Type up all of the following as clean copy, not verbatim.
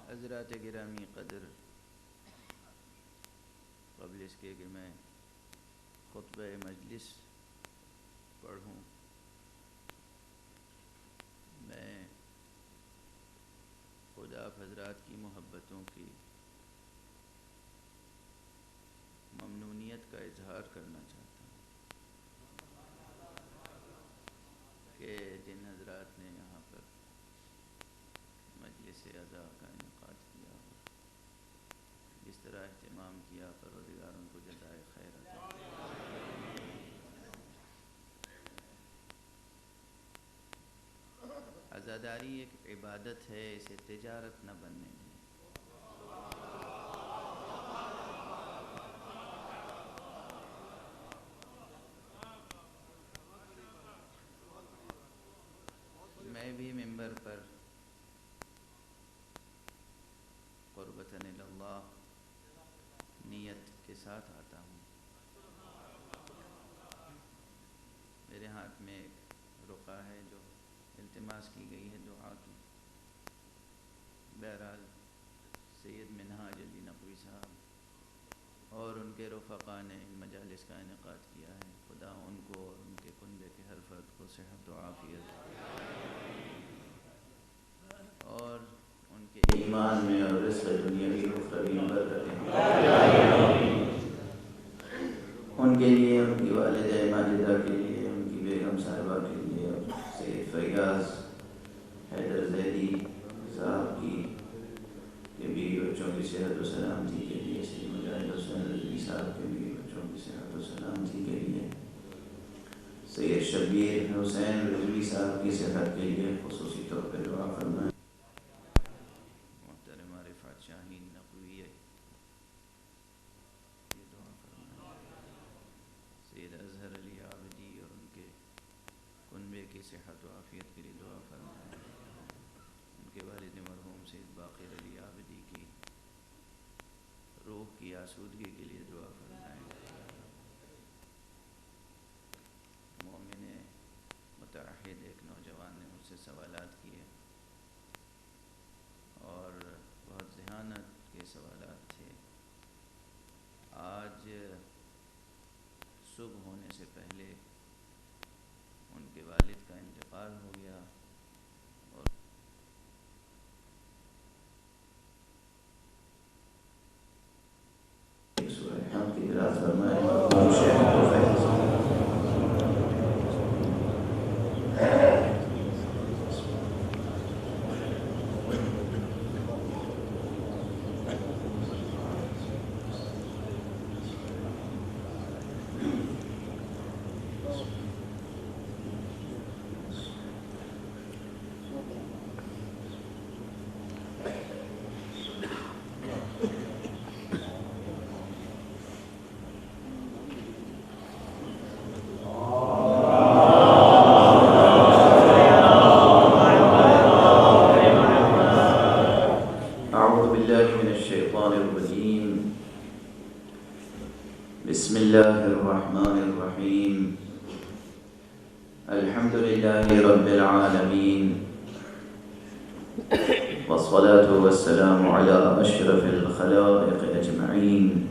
حضرات گرامی قدر، قبل اس کے کہ میں خطبہ مجلس پڑھوں، میں خدا آپ حضرات کی محبتوں کی ممنونیت کا اظہار کرنا چاہتا ہوں کہ جن حضرات نے یہاں پر مجلس اعزا کا انعقاد کیا اور جس طرح اہتمام کیا، پروردگار ان کو جزائے خیر عطا فرمائے۔ عزاداری ایک عبادت ہے، اسے تجارت نہ بننے دیں۔ میں بھی ممبر پر قربتاً اللہ نیت کے ساتھ آتا ہوں۔ میرے ہاتھ میں ایک رقعہ ہے جو التماس کی گئی ہے دعا کی۔ بہرحال سید منہاج علی نقوی صاحب اور ان کے رفقا نے ان مجالس کا انعقاد کیا ہے، خدا ان کو اور ان کے کنبے کے ہر فرد کو صحت و عافیت اور ان کے ایمان میں اور رزق دنیاوی و اخروی میں برکتیں، ان کے لیے، ان کی والدہ ماجدہ کے لیے، ان کی بیگم صاحبہ کے لیے، اور سید فیاض حیدر زیدی صاحب کے بیوی بچوں کی صحت و سلامتی کے لیے، سید مجاہد حسین رضوی صاحب کے بیوی بچوں کی صحت و سلامتی کے لیے، سید شبیر حسین رضوی صاحب کی صحت کے لیے خصوصی طور پر دعا فرمائیں۔ محترمہ رفعت شاہین نقوی یہ دعا فرمائیں۔ سید اظہر علی عابدی اور ان کے کنبے کی صحت و عافیت کے لیے دعا فرمائیں۔ ان کے والد مرحوم سید باقر علی عابدی کی روح کی آسودگی کے لیے دعا فرمائیں۔ مومن متعہد ایک نوجوان نے مجھ سے سوالات کیے اور بہت ذہانت کے سوالات تھے۔ آج صبح ہونے سے پہلے ان کے والد کا انتقال ہو گیا اور سورہ حمد کی قرأت فرمائیں۔ بسم اللہ الرحمن الرحیم، الحمد للہ رب العالمین، والصلاة والسلام علی اشرف الخلائق اجمعین،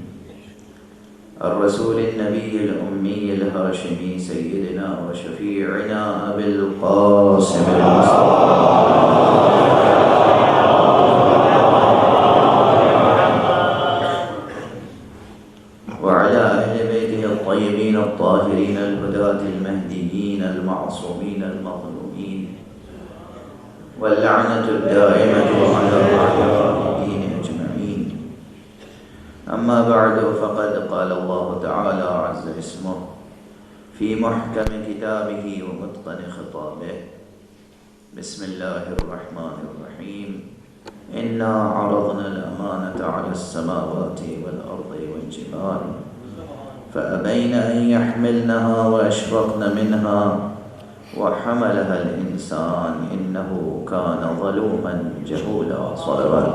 الرسول النبی الأمی الہاشمی سیدنا و شفیعنا ابی القاسم الطيبين الطاهرين الهداة المهديين المعصومين المظلومين، واللعنة الدائمة على الظالمين أجمعين. أما بعد، فقد قال الله تعالى عز اسمه في محكم كتابه ومتقن خطابه. بسم الله الرحمن الرحيم. إنا عرضنا الأمانة على السماوات والأرض والجبال فأبين أن يحملنها وأشفقن منها وحملها الإنسان إنه كان ظلوما جهولا. صلوات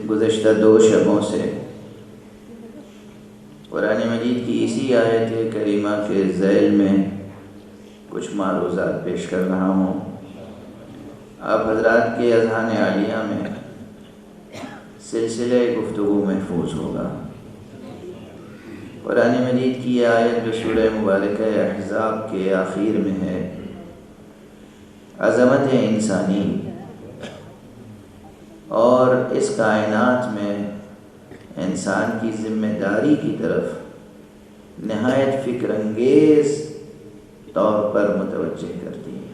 گزشتہ 2 شبوں سے قرآن مجید کی اسی آیت کریمہ کے ذیل میں کچھ معروضات پیش کر رہا ہوں. آپ حضرات کے اذہان عالیہ میں سلسلہ گفتگو محفوظ ہوگا. قرآن مجید کی یہ آیت جو سورہ مبارکہ احزاب کے آخر میں ہے، عظمت انسانی اور اس کائنات میں انسان کی ذمہ داری کی طرف نہایت فکر انگیز طور پر متوجہ کرتی ہے.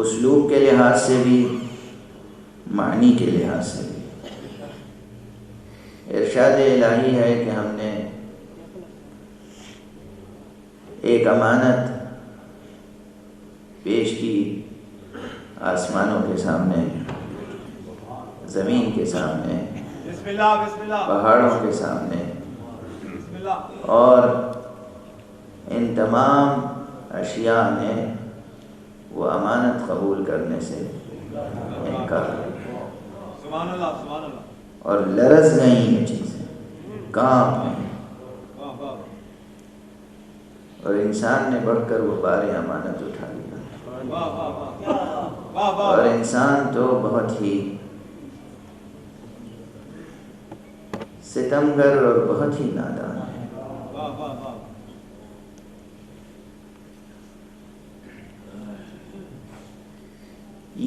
اسلوب کے لحاظ سے بھی، معنی کے لحاظ سے بھی. ارشاد الہی ہے کہ ہم نے ایک امانت پیش کی آسمانوں کے سامنے، زمین کے سامنے، پہاڑوں کے سامنے، اور ان تمام اشیاء نے وہ امانت قبول کرنے سے انکار کیا اور لرز گئیں یہ چیزیں، کانپ گئیں، اور انسان نے بڑھ کر وہ بار امانت اٹھا لیا. اور انسان تو بہت ہی ستمگر اور بہت ہی نادان ہے.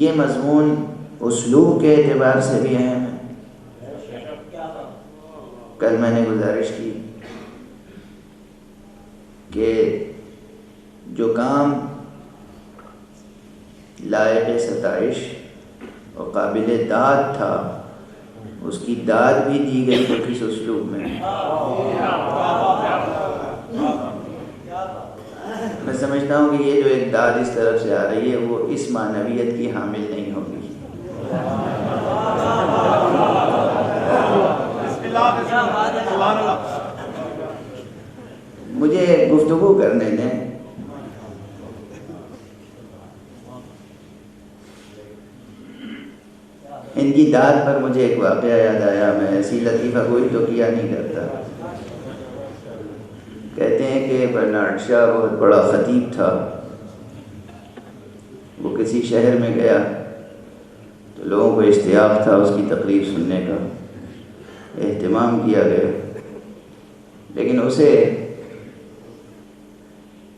یہ مضمون اسلوب کے اعتبار سے بھی اہم ہے. کل میں نے گزارش کی کہ جو کام لائق ستائش اور قابل داد تھا، اس کی داد بھی دی گئی تو کس اسلوب میں. میں سمجھتا ہوں کہ یہ جو ایک داد اس طرف سے آ رہی ہے وہ اس معنویت کی حامل نہیں ہوگی. مجھے گفتگو کرنے دیں. ان کی داد پر مجھے ایک واقعہ یاد آیا. میں ایسی لطیفہ گوئی تو کیا نہیں کرتا. کہتے ہیں کہ برنارڈ شاہ بہت بڑا خطیب تھا. وہ کسی شہر میں گیا تو لوگوں کو اشتیاق تھا اس کی تقریر سننے کا، اہتمام کیا گیا، لیکن اسے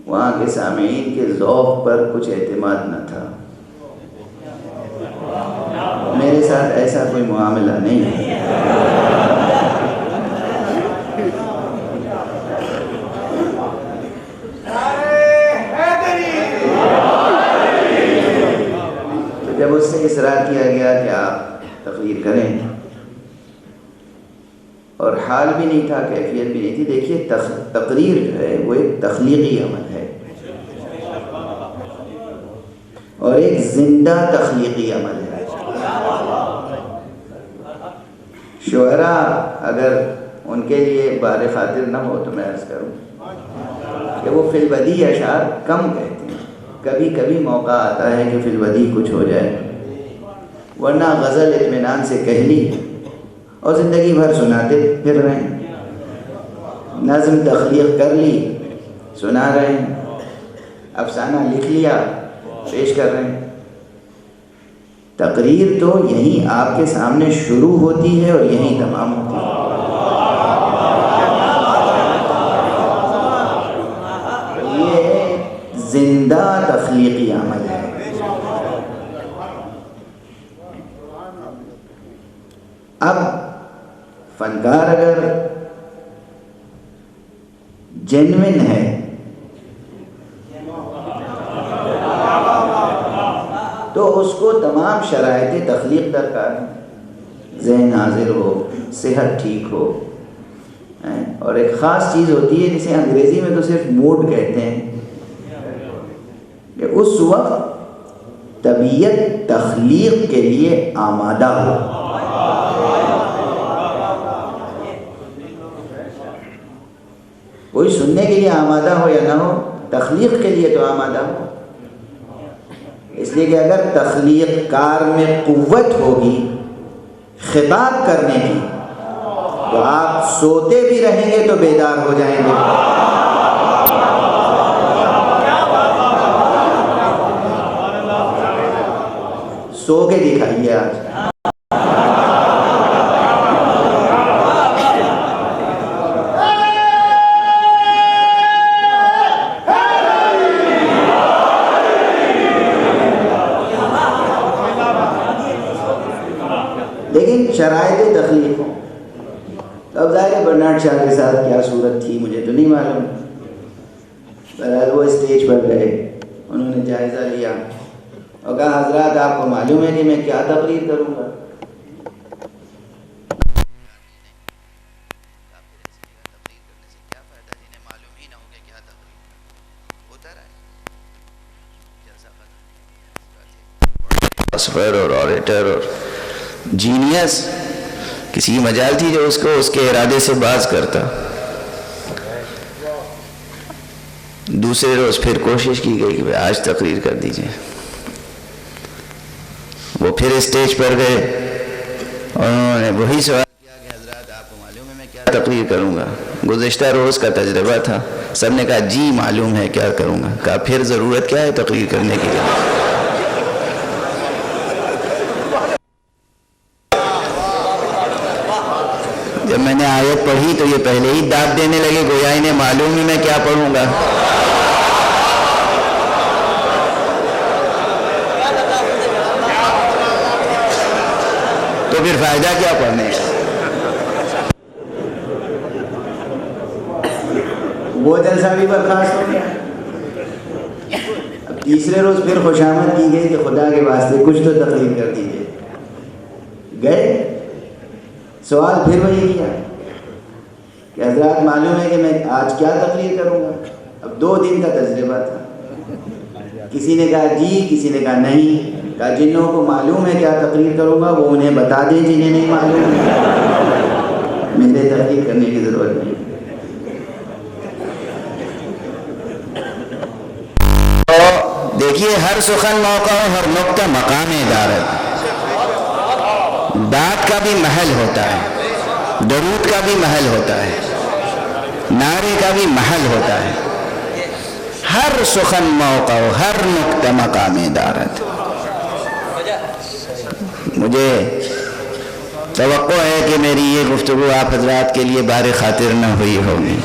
وہاں کے سامعین کے ذوق پر کچھ اعتماد نہ تھا. میرے ساتھ ایسا کوئی معاملہ نہیں ہے. تو جب اس سے اصرار کیا گیا کہ آپ تقریر کریں، اور حال بھی نہیں تھا، کیفیت بھی نہیں تھی. دیکھیے تقریر جو ہے وہ ایک تخلیقی عمل ہے اور ایک زندہ تخلیقی عمل ہے. شعراء اگر ان کے لیے بار خاطر نہ ہو تو میں عرض کروں کہ وہ فی البدی اشعار کم کہتے ہیں. کبھی کبھی موقع آتا ہے کہ فی البدی کچھ ہو جائے، ورنہ غزل اطمینان سے کہہ لی اور زندگی بھر سناتے پھر رہے ہیں. نظم تخلیق کر لی، سنا رہے ہیں. افسانہ لکھ لیا، پیش کر رہے ہیں. تقریر تو یہیں آپ کے سامنے شروع ہوتی ہے اور یہیں تمام ہوتی ہے. یہ زندہ تخلیق تخلیقی عمل ہے۔ اب فنکار اگر جینوئن ہے تو اس کو تمام شرائط تخلیق درکار ہے، ذہن حاضر ہو، صحت ٹھیک ہو، اور ایک خاص چیز ہوتی ہے جسے انگریزی میں تو صرف موڈ کہتے ہیں، کہ اس وقت طبیعت تخلیق کے لیے آمادہ ہو۔ کوئی سننے کے لیے آمادہ ہو یا نہ ہو، تخلیق کے لیے تو آمادہ ہو۔ اس لیے کہ اگر تخلیق کار میں قوت ہوگی خطاب کرنے کی تو آپ سوتے بھی رہیں گے تو بیدار ہو جائیں گے۔ سو کے دکھائیے آج۔ لیکن شرائط تخلیق ہوں تو اب ظاہر ہے برنارڈ شاہ کے ساتھ کیا صورت تھی مجھے تو نہیں معلوم، بہرحال وہ اسٹیج پر گئے، انہوں نے جائزہ لیا اور کہا حضرات آپ کو معلوم ہے کہ میں کیا تقریر کروں گا؟ اور آریٹر اور جینیس، کسی کی مجال تھی جو اس کو اس کے ارادے سے باز کرتا۔ دوسرے روز پھر کوشش کی گئی کہ آج تقریر کر دیجئے، وہ پھر اسٹیج پر گئے اور انہوں نے وہی سوال کیا کہ حضرات آپ کو معلوم ہے میں کیا تقریر کروں گا؟ گزشتہ روز کا تجربہ تھا، سب نے کہا جی معلوم ہے کیا کروں گا۔ کہا پھر ضرورت کیا ہے تقریر کرنے کے لیے؟ جب میں نے آیت پڑھی تو یہ پہلے ہی داد دینے لگے، گویا انہیں معلوم ہی میں کیا پڑھوں گا۔ تو پھر فائدہ کیا پڑھنے کا؟ وہ جلسہ بھی برخاست ہو گیا۔ اب تیسرے روز پھر خوشامد کی گئی کہ خدا کے واسطے کچھ تو تقریر کر دیجیے۔ گئے، سوال پھر وہی کیا کہ حضرات معلوم ہے کہ میں آج کیا تقریر کروں گا؟ اب 2 دن کا تجربہ تھا، کسی نے کہا جی، کسی نے کہا نہیں۔ کہا جنوں کو معلوم ہے کیا تقریر کروں گا وہ انہیں بتا دیں، جنہیں نہیں معلوم میرے تقریر کرنے کی ضرورت نہیں۔ دیکھیے ہر سخن موقع و ہر نقطہ مقام ادارت، داد کا بھی محل ہوتا ہے، درود کا بھی محل ہوتا ہے، نعرے کا بھی محل ہوتا ہے۔ ہر سخن موقع و ہر نقطہ مقام ادارت۔ مجھے توقع ہے کہ میری یہ گفتگو آپ حضرات کے لیے بار خاطر نہ ہوئی ہوگی۔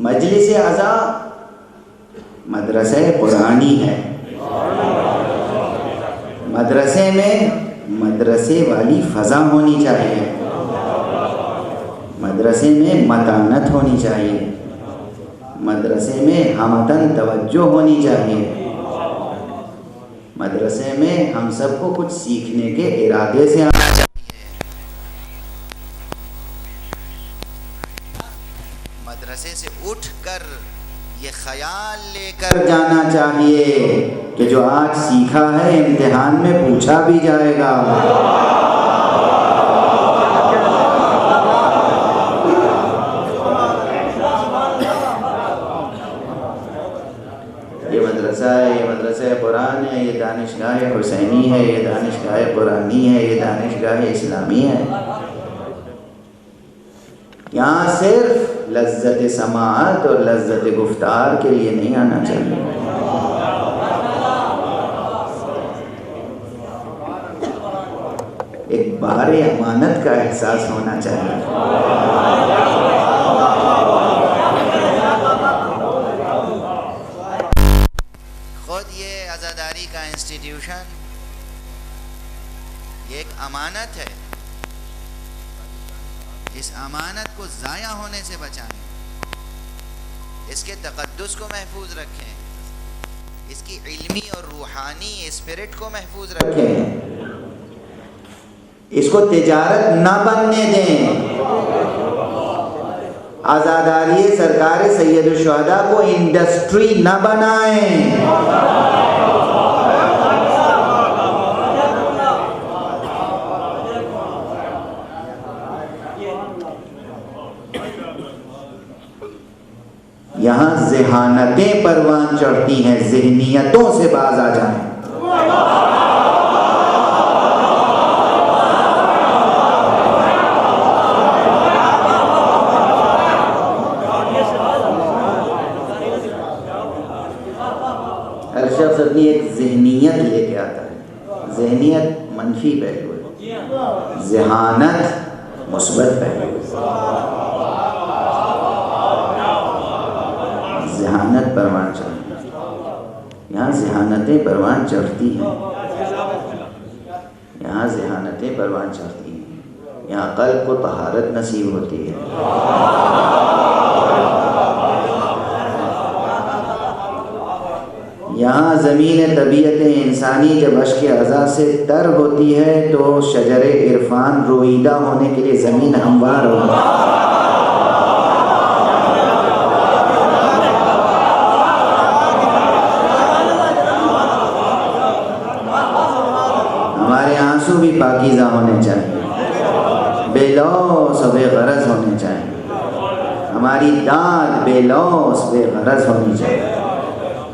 مجلس اعضا مدرسہ قرآنی ہے۔ مدرسے میں مدرسے والی فضا ہونی چاہیے، مدرسے میں متانت ہونی چاہیے، مدرسے میں ہمتن توجہ ہونی چاہیے، مدرسے میں ہم سب کو کچھ سیکھنے کے ارادے سے آنا چاہیے۔ مدرسے سے اٹھ کر یہ خیال لے کر جانا چاہیے کہ جو آج سیکھا ہے امتحان میں پوچھا بھی جائے گا۔ یہ مدرسہ ہے، یہ مدرسہ قرآن ہے، یہ دانشگاہ حسینی ہے، یہ دانشگاہ قرآنی ہے، یہ دانشگاہ اسلامی ہے۔ یہاں صرف لذت سماعت اور لذت گفتار کے لیے نہیں آنا چاہیے۔ ایک بار امانت کا احساس ہونا چاہیے۔ کا انسٹیٹیوشن یہ ایک امانت ہے. اس امانت کو ضائع ہونے سے بچائیں، اس کے تقدس کو محفوظ رکھیں، اس کی علمی اور روحانی اسپرٹ کو محفوظ رکھیں، اس کو تجارت نہ بننے دیں. عزاداری سرکار سید الشہداء کو انڈسٹری نہ بنائیں. یہاں ذہانتیں پروان چڑھتی ہیں، ذہنیتوں سے باز آ جائیں. ہر شخص اپنی ایک ذہنیت لے کے آتا ہے. ذہنیت منفی پہلو ہے، ذہانت مثبت پہلو ہے. ذہانت پروان چڑھتی ہے. یہاں ذہانتیں پروان چڑھتی ہیں، یہاں ذہانتیں پروان چڑھتی ہیں. یہاں قلب کو طہارت نصیب ہوتی ہے. یہاں زمین طبیعت انسانی جب اشک اعضاء سے تر ہوتی ہے تو شجر عرفان رویدہ ہونے کے لیے زمین ہموار ہوتی ہے. ہمارے آنسو بھی پاکیزہ ہونے چاہیے، بے لوث و بے غرض ہونے چاہیے. ہماری داد بے لوث بے غرض ہونی چاہیے.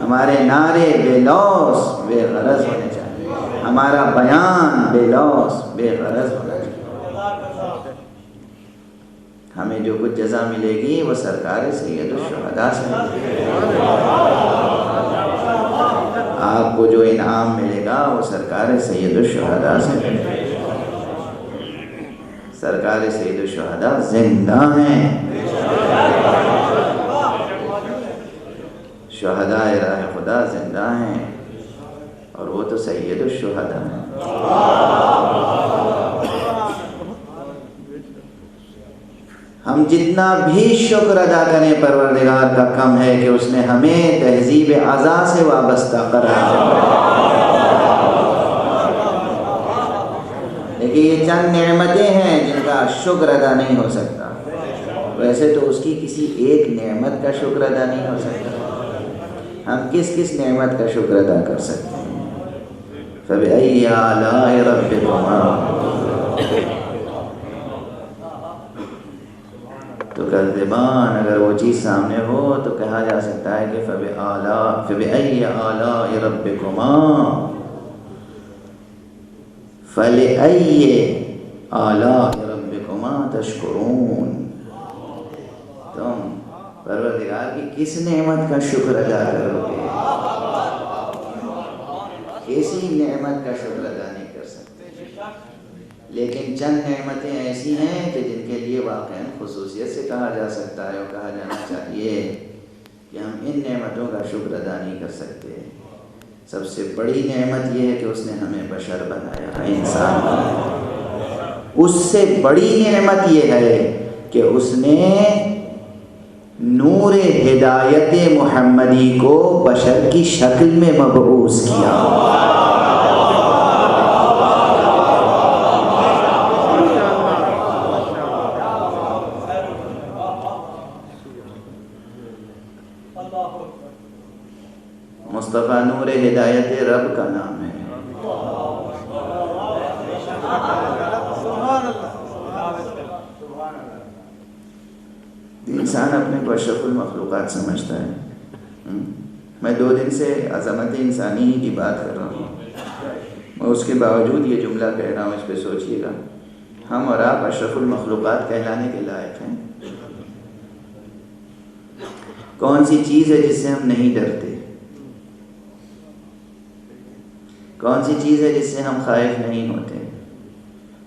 ہمارے نعرے بے لوث بے غرض ہونے چاہیے. ہمارا بیان بے لوث بے غرض ہونا چاہیے. ہمیں جو کچھ جزا ملے گی وہ سرکار سید الشہداء سے ملے گی. آپ کو جو انعام ملے گا وہ سرکار سید الشہداء سے ملے گا. سرکار سید الشہداء زندہ ہیں. شہداء راہ خدا زندہ ہیں اور وہ تو سید الشہداء ہیں. ہم جتنا بھی شکر ادا کریں پروردگار کا کم ہے کہ اس نے ہمیں تہذیب اعضاء سے وابستہ قرار دیا. لیکن یہ چند نعمتیں ہیں جن کا شکر ادا نہیں ہو سکتا. ویسے تو اس کی کسی ایک نعمت کا شکر ادا نہیں ہو سکتا. ہم کس کس نعمت کا شکر ادا کر سکتے ہیں؟ فَبِأَيِّ آلَاءِ رَبِّكُمَا تُكَذِّبَانِ. اگر وہ چیز سامنے ہو تو کہا جا سکتا ہے کہ فَبِأَيِّ آلَاءِ رَبِّكُمَا فَلِأَيِّ آلَاءِ رَبِّكُمَا تَشْكُرُونَ. تم پروردگار کی کس نعمت کا شکر ادا کرو گے؟ کسی نعمت کا شکر ادا نہیں کر سکتے. لیکن چند نعمتیں ایسی ہیں کہ جن کے لیے واقعاً خصوصیت سے کہا جا سکتا ہے اور کہا جانا چاہیے کہ ہم ان نعمتوں کا شکر ادا نہیں کر سکتے. سب سے بڑی نعمت یہ ہے کہ اس نے ہمیں بشر بنایا، انسان بنایا. اس سے بڑی نعمت یہ ہے کہ اس نے نور ہدایت محمدی کو بشر کی شکل میں مبعوث کیا. مصطفیٰ نور ہدایت رب کا نام ہے. انسان اپنے کو اشرف المخلوقات سمجھتا ہے. میں 2 دن سے عظمت انسانی کی بات کر رہا ہوں، میں اس کے باوجود یہ جملہ کہہ رہا ہوں. اس پہ سوچئے گا. ہم اور آپ اشرف المخلوقات کہلانے کے لائق ہیں. کون سی چیز ہے جس سے ہم نہیں ڈرتے؟ کون سی چیز ہے جس سے ہم خائف نہیں ہوتے؟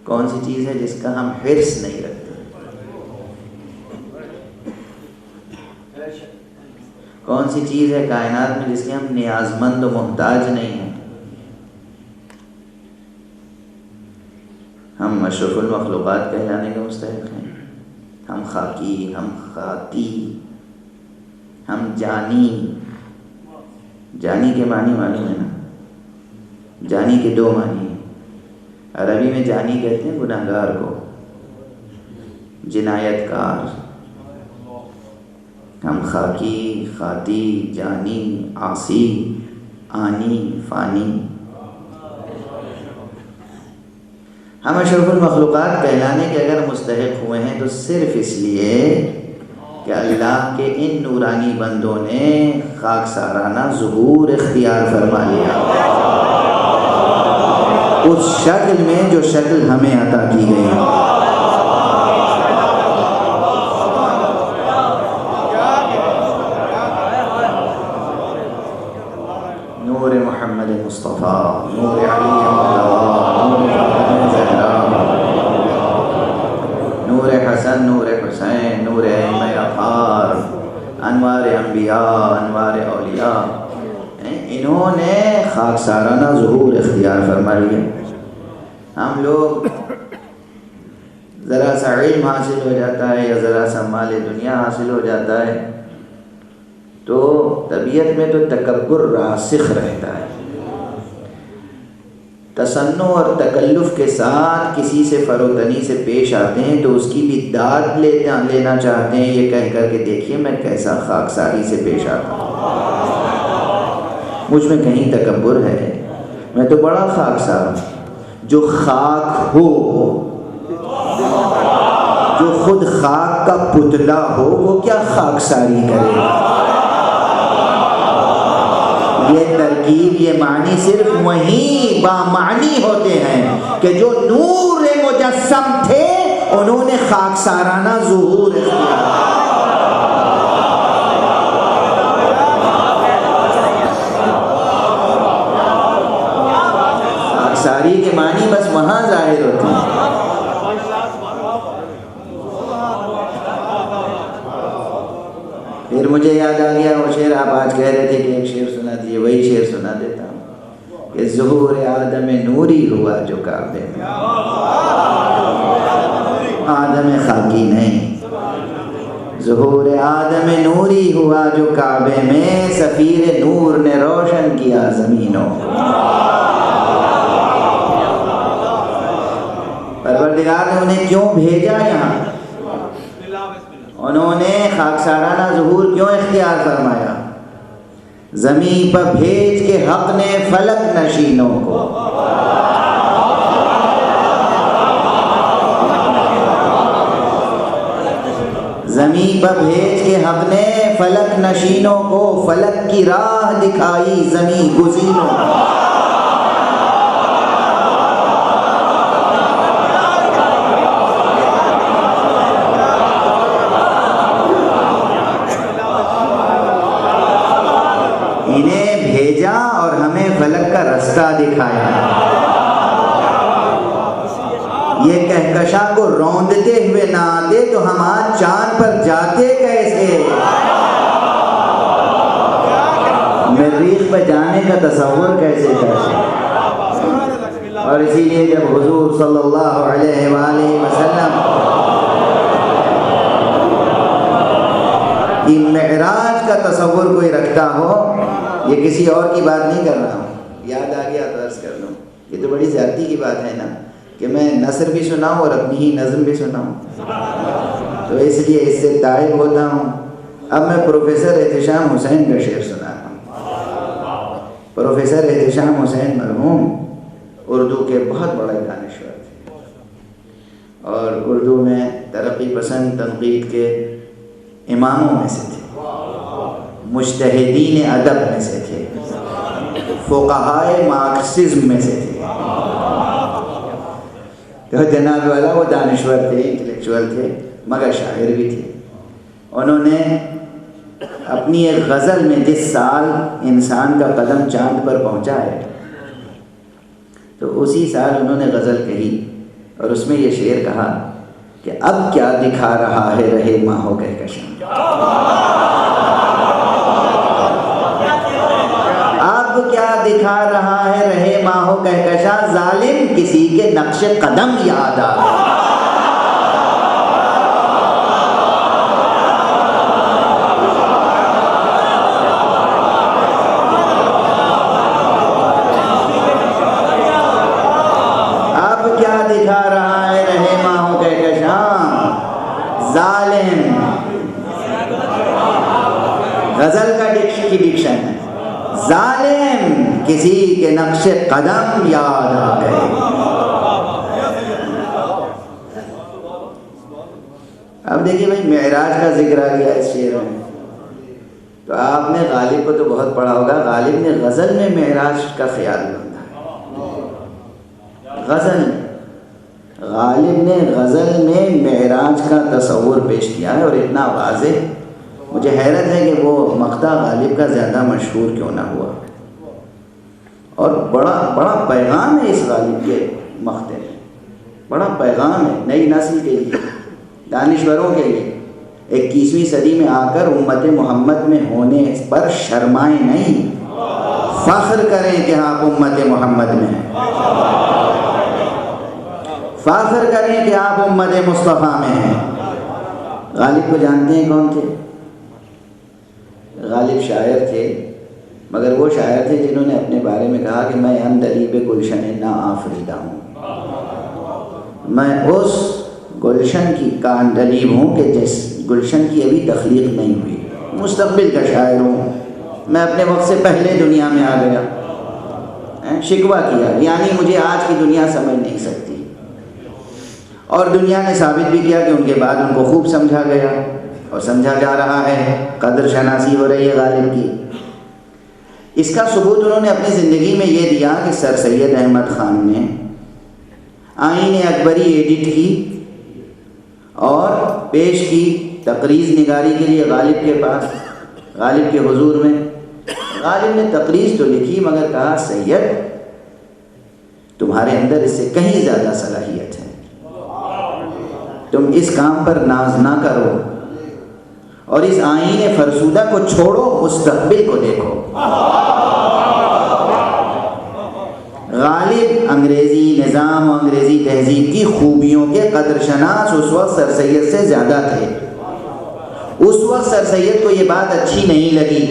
کون سی چیز ہے جس کا ہم حرص نہیں رکھتے؟ کون سی چیز ہے کائنات میں جس کے ہم نیاز مند و محتاج نہیں ہیں؟ اشرف المخلوقات کہلانے کے مستحق ہیں. ہم خاکی، ہم خاطی، ہم جانی. جانی کے معنی معلوم ہے نا؟ جانی کے دو معنی ہیں. عربی میں جانی کہتے ہیں گناہگار کو، جنایت کار. ہم خاکی، خاطی، جانی، عاصی، آنی، فانی. ہم اشرف المخلوقات کہلانے کے اگر مستحق ہوئے ہیں تو صرف اس لیے کہ اللہ کے ان نورانی بندوں نے خاکسارانہ ظہور اختیار فرما لیا اس شکل میں جو شکل ہمیں عطا کی گئی. نور محمد مصطفیٰ، نور علی مصطفیٰ، نور فاطمہ زہرا، نور حسن، نور حسین، نور ائمہ اطہار، انوار انبیاء، انوار اولیاء، انہوں نے خاکسارانہ ظہور اختیار فرما لیا. ہم لوگ ذرا سا علم حاصل ہو جاتا ہے یا ذرا سا مال دنیا حاصل ہو جاتا ہے تو طبیعت میں تو تکبر راسخ رہتا ہے. تصنع اور تکلف کے ساتھ کسی سے فروتنی سے پیش آتے ہیں تو اس کی بھی داد لینا چاہتے ہیں، یہ کہہ کر کے دیکھیے میں کیسا خاکساری سے پیش آتا ہوں، مجھ میں کہیں تکبر ہے؟ میں تو بڑا خاکسار ہوں. جو خاک ہو، جو خود خاک کا پتلا ہو، وہ کیا خاکساری کرے گا؟ یہ ترکیب، یہ معنی صرف وہیں بامعنی ہوتے ہیں کہ جو نور مجسم تھے انہوں نے خاکسارانہ ظہور اختیار. خاکساری کے معنی بس وہاں ظاہر ہوتے ہیں. پھر مجھے یاد آ گیا وہ شعر آپ آج کہہ رہے تھے کہ ایک شعر سنا دیے، وہی شعر سنا دیتا ہوں کہ ظہور آدم نوری ہوا جو کعبے میں، آدم خاکی نہیں. ظہور آدم نوری ہوا جو کعبے میں، سفیر نور نے روشن کیا زمینوں کو. پروردگار نے انہیں کیوں بھیجا یہاں؟ انہوں نے خاکسارانہ ظہور کیوں اختیار فرمایا؟ زمین پر بھیج کے حق نے فلک نشینوں کو. زمین پر بھیج کے حق نے فلک نشینوں کو، فلک کی راہ دکھائی زمین گزینوں کو. انہیں بھیجا اور ہمیں فلک کا رستہ دکھایا. یہ کہکشاں کو روندتے ہوئے نہ آتے تو ہم آج چاند پر جاتے کیسے؟ مریخ پہ جانے کا تصور کیسے کرتے؟ اور اسی لیے جب حضور صلی اللہ علیہ وآلہ وسلم کی معراج کا تصور کوئی رکھتا ہو، یہ کسی اور کی بات نہیں کر رہا ہوں، یاد آ گیا تو عرض کر لوں. یہ تو بڑی زیادتی کی بات ہے نا کہ میں نثر بھی سناؤں اور اپنی ہی نظم بھی سناؤں، تو اس لیے اس سے تائب ہوتا ہوں. اب میں پروفیسر احتشام حسین کا شعر سنا رہا ہوں. پروفیسر احتشام حسین مرحوم اردو کے بہت بڑے دانشور تھے اور اردو میں ترقی پسند تنقید کے اماموں میں سے تھے، مجتہدین ادب میں سے تھے، فقہائے مارکسزم میں سے تھے. تو جناب والا وہ دانشور تھے، انٹلیکچوئل تھے، مگر شاعر بھی تھے. انہوں نے اپنی ایک غزل میں جس سال انسان کا قدم چاند پر پہنچا ہے تو اسی سال انہوں نے غزل کہی اور اس میں یہ شعر کہا کہ اب کیا دکھا رہا ہے رہے ماہو کہکشاں، اب کیا دکھا رہا ہے رہے ماہو ہو کہکشاں ظالم کسی کے نقش قدم یاد آ گئے. اب کیا دکھا رہا ہے رہے ہو کہکشاں ظالم. غزل کا ڈکشن ہے. ظالم کسی کے نقش قدم یاد آ گئے. اب دیکھیے بھائی معراج کا ذکر آ گیا اس شعر میں، تو آپ نے غالب کو تو بہت پڑھا ہوگا. غالب نے غزل میں معراج کا خیال رکھا ہے. غالب نے غزل میں معراج کا تصور پیش کیا ہے، اور اتنا واضح. مجھے حیرت ہے کہ وہ مقطع غالب کا زیادہ مشہور کیوں نہ ہوا. اور بڑا پیغام ہے اس غالب کے مقطع میں. بڑا پیغام ہے نئی نسل کے لیے، دانشوروں کے لیے. 21ویں صدی میں آ کر امت محمد میں ہونے پر شرمائیں نہیں، فخر کریں کہ آپ امت محمد میں ہیں. فخر کریں کہ آپ امت مصطفیٰ میں ہیں. غالب کو جانتے ہیں کون تھے؟ غالب شاعر تھے، مگر وہ شاعر تھے جنہوں نے اپنے بارے میں کہا کہ میں اندلیب گلشن نا آفریدہ ہوں. میں اس گلشن کی کاندلیب ہوں کہ جس گلشن کی ابھی تخلیق نہیں ہوئی. مستقبل کا شاعر ہوں. میں اپنے وقت سے پہلے دنیا میں آ گیا. شکوہ کیا یعنی مجھے آج کی دنیا سمجھ نہیں سکتی، اور دنیا نے ثابت بھی کیا کہ ان کے بعد ان کو خوب سمجھا گیا اور سمجھا جا رہا ہے. قدر شناسی ہو رہی ہے غالب کی. اس کا ثبوت انہوں نے اپنی زندگی میں یہ دیا کہ سر سید احمد خان نے آئین اکبری ایڈٹ کی اور پیش کی تقریض نگاری کے لیے غالب کے پاس، غالب کے حضور میں. غالب نے تقریض تو لکھی مگر کہا سید تمہارے اندر اس سے کہیں زیادہ صلاحیت ہے، تم اس کام پر ناز نہ کرو اور اس آئین فرسودہ کو چھوڑو، مستقبل کو دیکھو. غالب انگریزی نظام و انگریزی تہذیب کی خوبیوں کے قدر شناس اس وقت سر سید سے زیادہ تھے. اس وقت سر سید کو یہ بات اچھی نہیں لگی،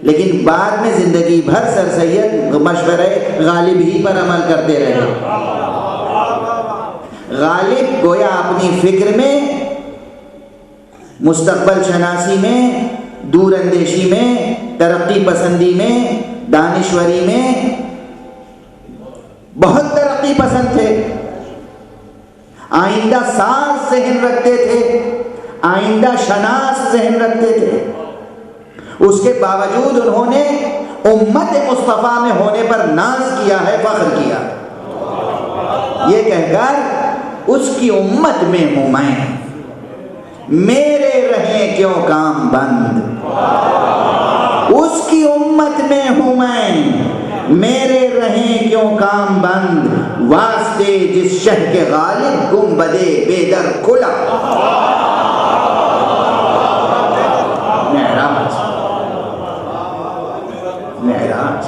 لیکن بعد میں زندگی بھر سر سید مشورے غالب ہی پر عمل کرتے رہے. غالب گویا اپنی فکر میں، مستقبل شناسی میں، دور اندیشی میں، ترقی پسندی میں، دانشوری میں بہت ترقی پسند تھے. آئندہ ساز ذہن رکھتے تھے، آئندہ شناس ذہن رکھتے تھے. اس کے باوجود انہوں نے امت مصطفیٰ میں ہونے پر ناز کیا ہے، فخر کیا، یہ کہہ کر اس کی امت میں ہوں میں، میرے رہیں کیوں کام بند. اس کی امت میں ہوں میں، میرے رہیں کیوں کام بند. واسطے جس شہ کے غالب گنبدے بے در کھلا. معراج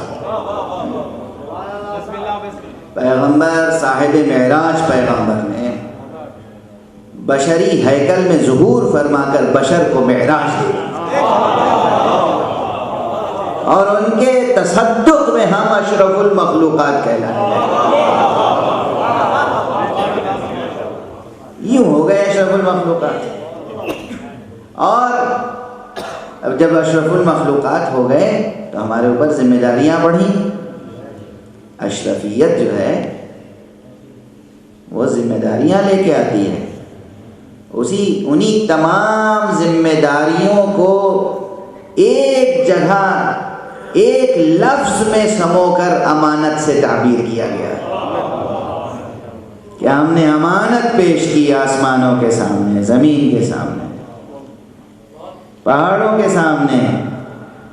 پیغمبر صاحب معراج پیغمبر نے بشری ہیکل میں ظہور فرما کر بشر کو معراج دیا، اور ان کے تصدق میں ہم اشرف المخلوقات کہلائے. یوں ہو گئے اشرف المخلوقات. اور اب جب اشرف المخلوقات ہو گئے تو ہمارے اوپر ذمہ داریاں بڑھیں. اشرفیت جو ہے وہ ذمہ داریاں لے کے آتی ہے. انہی تمام ذمہ داریوں کو ایک جگہ ایک لفظ میں سمو کر امانت سے تعبیر کیا گیا ہے کہ ہم نے امانت پیش کی آسمانوں کے سامنے، زمین کے سامنے، پہاڑوں کے سامنے.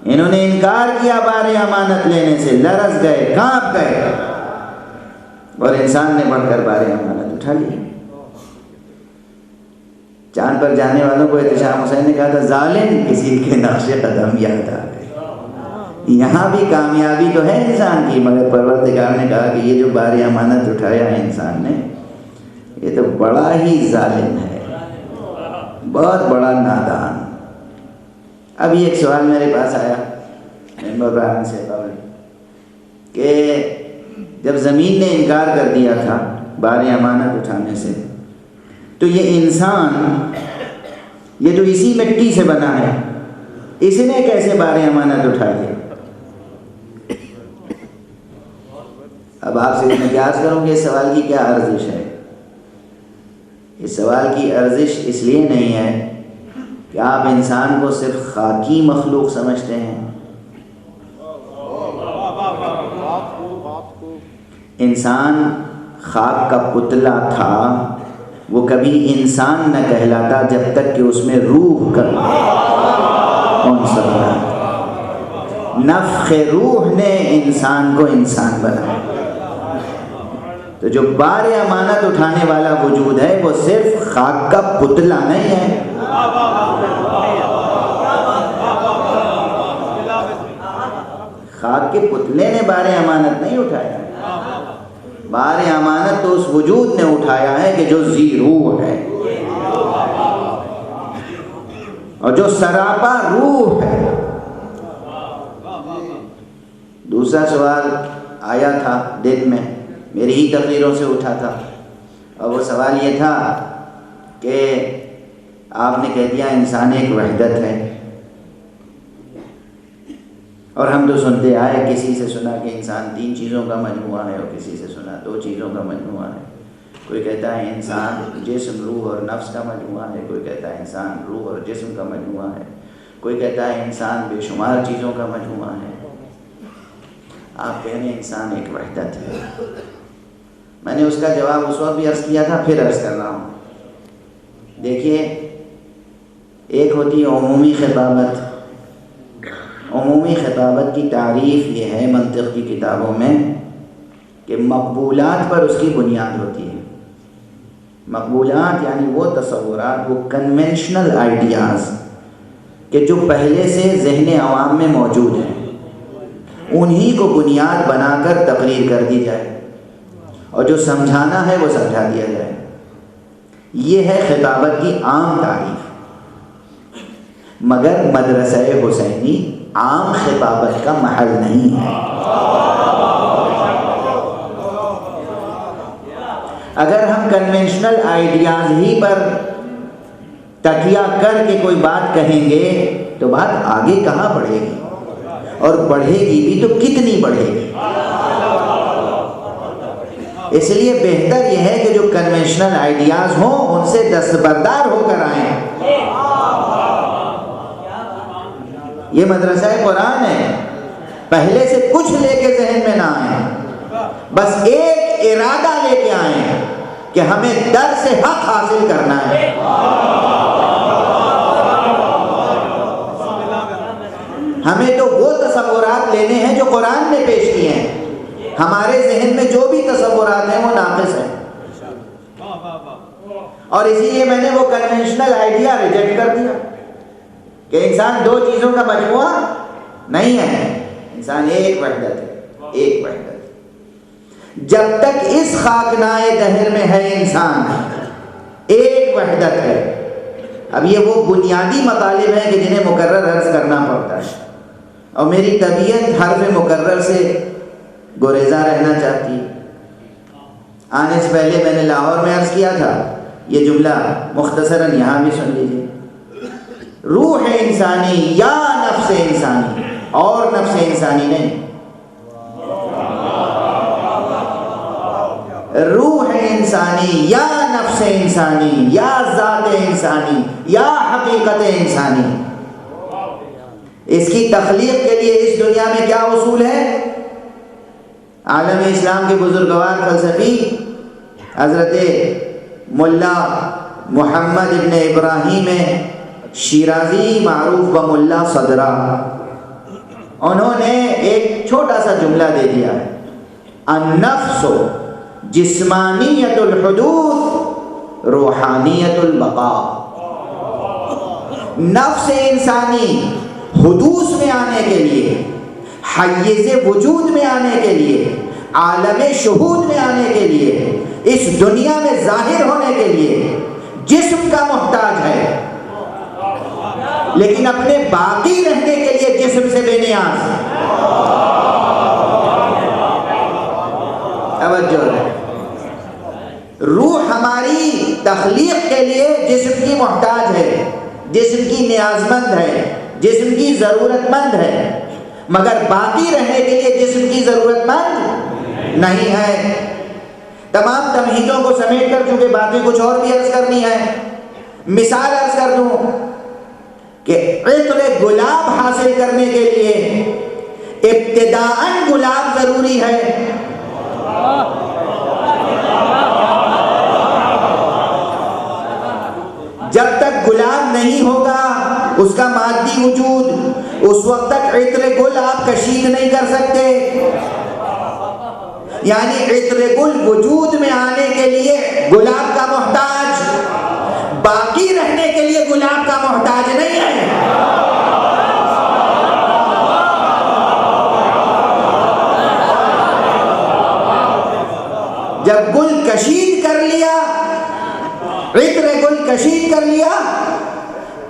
انہوں نے انکار کیا بارے امانت لینے سے، لرز گئے، کانپ گئے، اور انسان نے بڑھ کر بارے امانت اٹھا لی. چاند پر جانے والوں کو احتشام حسین نے کہا تھا ظالم کسی کے نقش قدم یاد آ گئے. یہاں بھی کامیابی تو ہے انسان کی، مگر پروردگار نے کہا کہ یہ جو بار امانت اٹھایا ہے انسان نے، یہ تو بڑا ہی ظالم ہے، بہت بڑا نادان۔ ابھی ایک سوال میرے پاس آیا ممبر سے قبل کہ جب زمین نے انکار کر دیا تھا بار امانت اٹھانے سے، تو یہ انسان، یہ جو اسی مٹی سے بنا ہے، اس نے کیسے بار امانت اٹھا لیا؟ اب آپ سے میں کیا عرض کروں کہ اس سوال کی کیا ارزش ہے؟ اس سوال کی ارزش اس لیے نہیں ہے کہ آپ انسان کو صرف خاکی مخلوق سمجھتے ہیں۔ انسان خاک کا پتلا تھا، وہ کبھی انسان نہ کہلاتا جب تک کہ اس میں روح کا عنصر نہ، نفخ روح نے انسان کو انسان بنایا۔ تو جو بار امانت اٹھانے والا وجود ہے وہ صرف خاک کا پتلا نہیں ہے، خاک کے پتلے نے بار امانت نہیں اٹھایا، بار امانت تو اس وجود نے اٹھایا ہے کہ جو ذی روح ہے اور جو سراپا روح ہے۔ دوسرا سوال آیا تھا دن میں، میری ہی تقریروں سے اٹھا تھا، اور وہ سوال یہ تھا کہ آپ نے کہہ دیا انسان ایک وحدت ہے، اور ہم تو سنتے آئے، کسی سے سنا کہ انسان 3 چیزوں کا مجموعہ ہے، اور کسی سے سنا 2 چیزوں کا مجموعہ ہے، کوئی کہتا ہے انسان جسم، روح اور نفس کا مجموعہ ہے، کوئی کہتا ہے انسان روح اور جسم کا مجموعہ ہے، کوئی کہتا ہے انسان بے شمار چیزوں کا مجموعہ ہے۔ آپ کہہ رہے ہیں انسان ایک وحدت ہے۔ میں نے اس کا جواب اس وقت بھی عرض کیا تھا، پھر عرض کر رہا ہوں۔ دیکھیے، ایک ہوتی ہے عمومی خطابت۔ عمومی خطابت کی تعریف یہ ہے منطق کی کتابوں میں کہ مقبولات پر اس کی بنیاد ہوتی ہے۔ مقبولات یعنی وہ تصورات، وہ کنونشنل آئیڈیاز کہ جو پہلے سے ذہن عوام میں موجود ہیں، انہی کو بنیاد بنا کر تقریر کر دی جائے، اور جو سمجھانا ہے وہ سمجھا دیا جائے۔ یہ ہے خطابت کی عام تعریف۔ مگر مدرسہ حسینی عام خطابت کا محل نہیں ہے۔ اگر ہم کنونشنل آئیڈیاز ہی پر تکیہ کر کے کوئی بات کہیں گے تو بات آگے کہاں بڑھے گی، اور بڑھے گی بھی تو کتنی بڑھے گی۔ اس لیے بہتر یہ ہے کہ جو کنونشنل آئیڈیاز ہوں ان سے دستبردار ہو کر آئیں۔ یہ مدرسہ قرآن ہے، پہلے سے کچھ لے کے ذہن میں نہ آئیں، بس ایک ارادہ لے کے آئیں کہ ہمیں در سے حق حاصل کرنا ہے۔ ہمیں تو وہ تصورات لینے ہیں جو قرآن نے پیش کیے ہیں، ہمارے ذہن میں جو بھی تصورات ہیں وہ ناقص ہیں، اور اسی لیے میں نے وہ کنونشنل آئیڈیا ریجیکٹ کر دیا کہ انسان 2 چیزوں کا مجموعہ نہیں ہے، انسان ایک وحدت ہے، ایک وحدت۔ جب تک اس خاکنائے دہر میں ہے انسان، ایک وحدت ہے۔ اب یہ وہ بنیادی مطالب ہیں کہ جنہیں مکرر عرض کرنا پڑتا ہے، اور میری طبیعت حرف مکرر سے گریزہ رہنا چاہتی ہے۔ آنے سے پہلے میں نے لاہور میں عرض کیا تھا، یہ جملہ مختصراً یہاں بھی سن لیجیے۔ روح انسانی یا نفس انسانی، اور نفس انسانی نہیں، روح انسانی یا نفس انسانی یا ذات انسانی یا حقیقت انسانی۔ اس کی تخلیق کے لیے اس دنیا میں کیا اصول ہے؟ عالم اسلام کے بزرگوار فلسفی حضرت ملا محمد ابن ابراہیم شیرازی، معروف بملا صدرہ، انہوں نے ایک چھوٹا سا جملہ دے دیا ہے، النفس جسمانیت الحدوث روحانیت البقاء۔ نفس انسانی حدوث میں آنے کے لیے، حیز وجود میں آنے کے لیے، عالم شہود میں آنے کے لیے، اس دنیا میں ظاہر ہونے کے لیے جسم کا محتاج ہے، لیکن اپنے باقی رہنے کے لیے جسم سے بے نیاز ہے۔ توجہ ہے، روح ہماری تخلیق کے لیے جسم کی محتاج ہے، جسم کی نیاز مند ہے، جسم کی ضرورت مند ہے، مگر باقی رہنے کے لیے جسم کی ضرورت مند نہیں ہے۔ تمام تمہیدوں کو سمیٹ کر چونکہ باقی کچھ اور بھی عرض کرنی ہے، مثال عرض کر دوں کہ عطر گلاب حاصل کرنے کے لیے ابتداءً گلاب ضروری ہے، جب تک گلاب نہیں ہوگا اس کا مادی وجود، اس وقت تک عطر گل آپ کشید نہیں کر سکتے۔ یعنی عطر گل وجود میں آنے کے لیے گلاب کا محتاج، باقی رہنے کے لیے گلاب کا محتاج نہیں ہے۔ جب گل کشید کر لیا، عطر گل کشید کر لیا،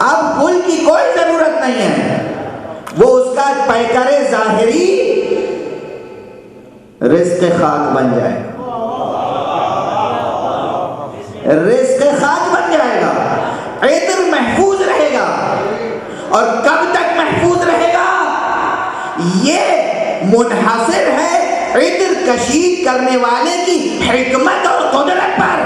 اب گل کی کوئی ضرورت نہیں ہے، وہ اس کا پیکر ظاہری رزق خاک بن جائے گا، رزق خاک بن جائے گا، عطر محفوظ رہے گا۔ اور کب تک محفوظ رہے گا؟ یہ منحصر ہے عطر کشید کرنے والے کی حکمت اور قدرت پر۔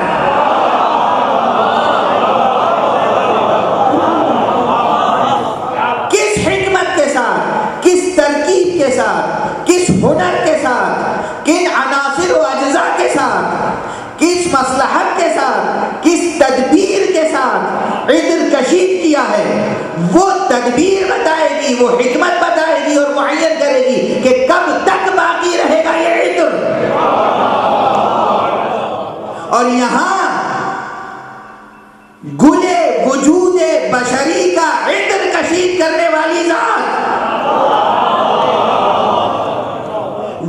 کس حکمت کے ساتھ، کس ترکیب کے ساتھ، کس ہنر کے ساتھ، کن عناصر و اجزاء کے ساتھ، کس مصلحت کے ساتھ، کس تدبیر کے ساتھ عطر کشید کیا ہے، وہ تدبیر بتائے گی، وہ حکمت بتائے گی اور معین کرے گی کہ کب تک باقی رہے گا یہ عطر۔ اور یہاں گلے وجود بشری کا عطر کشید کرنے والی ذات،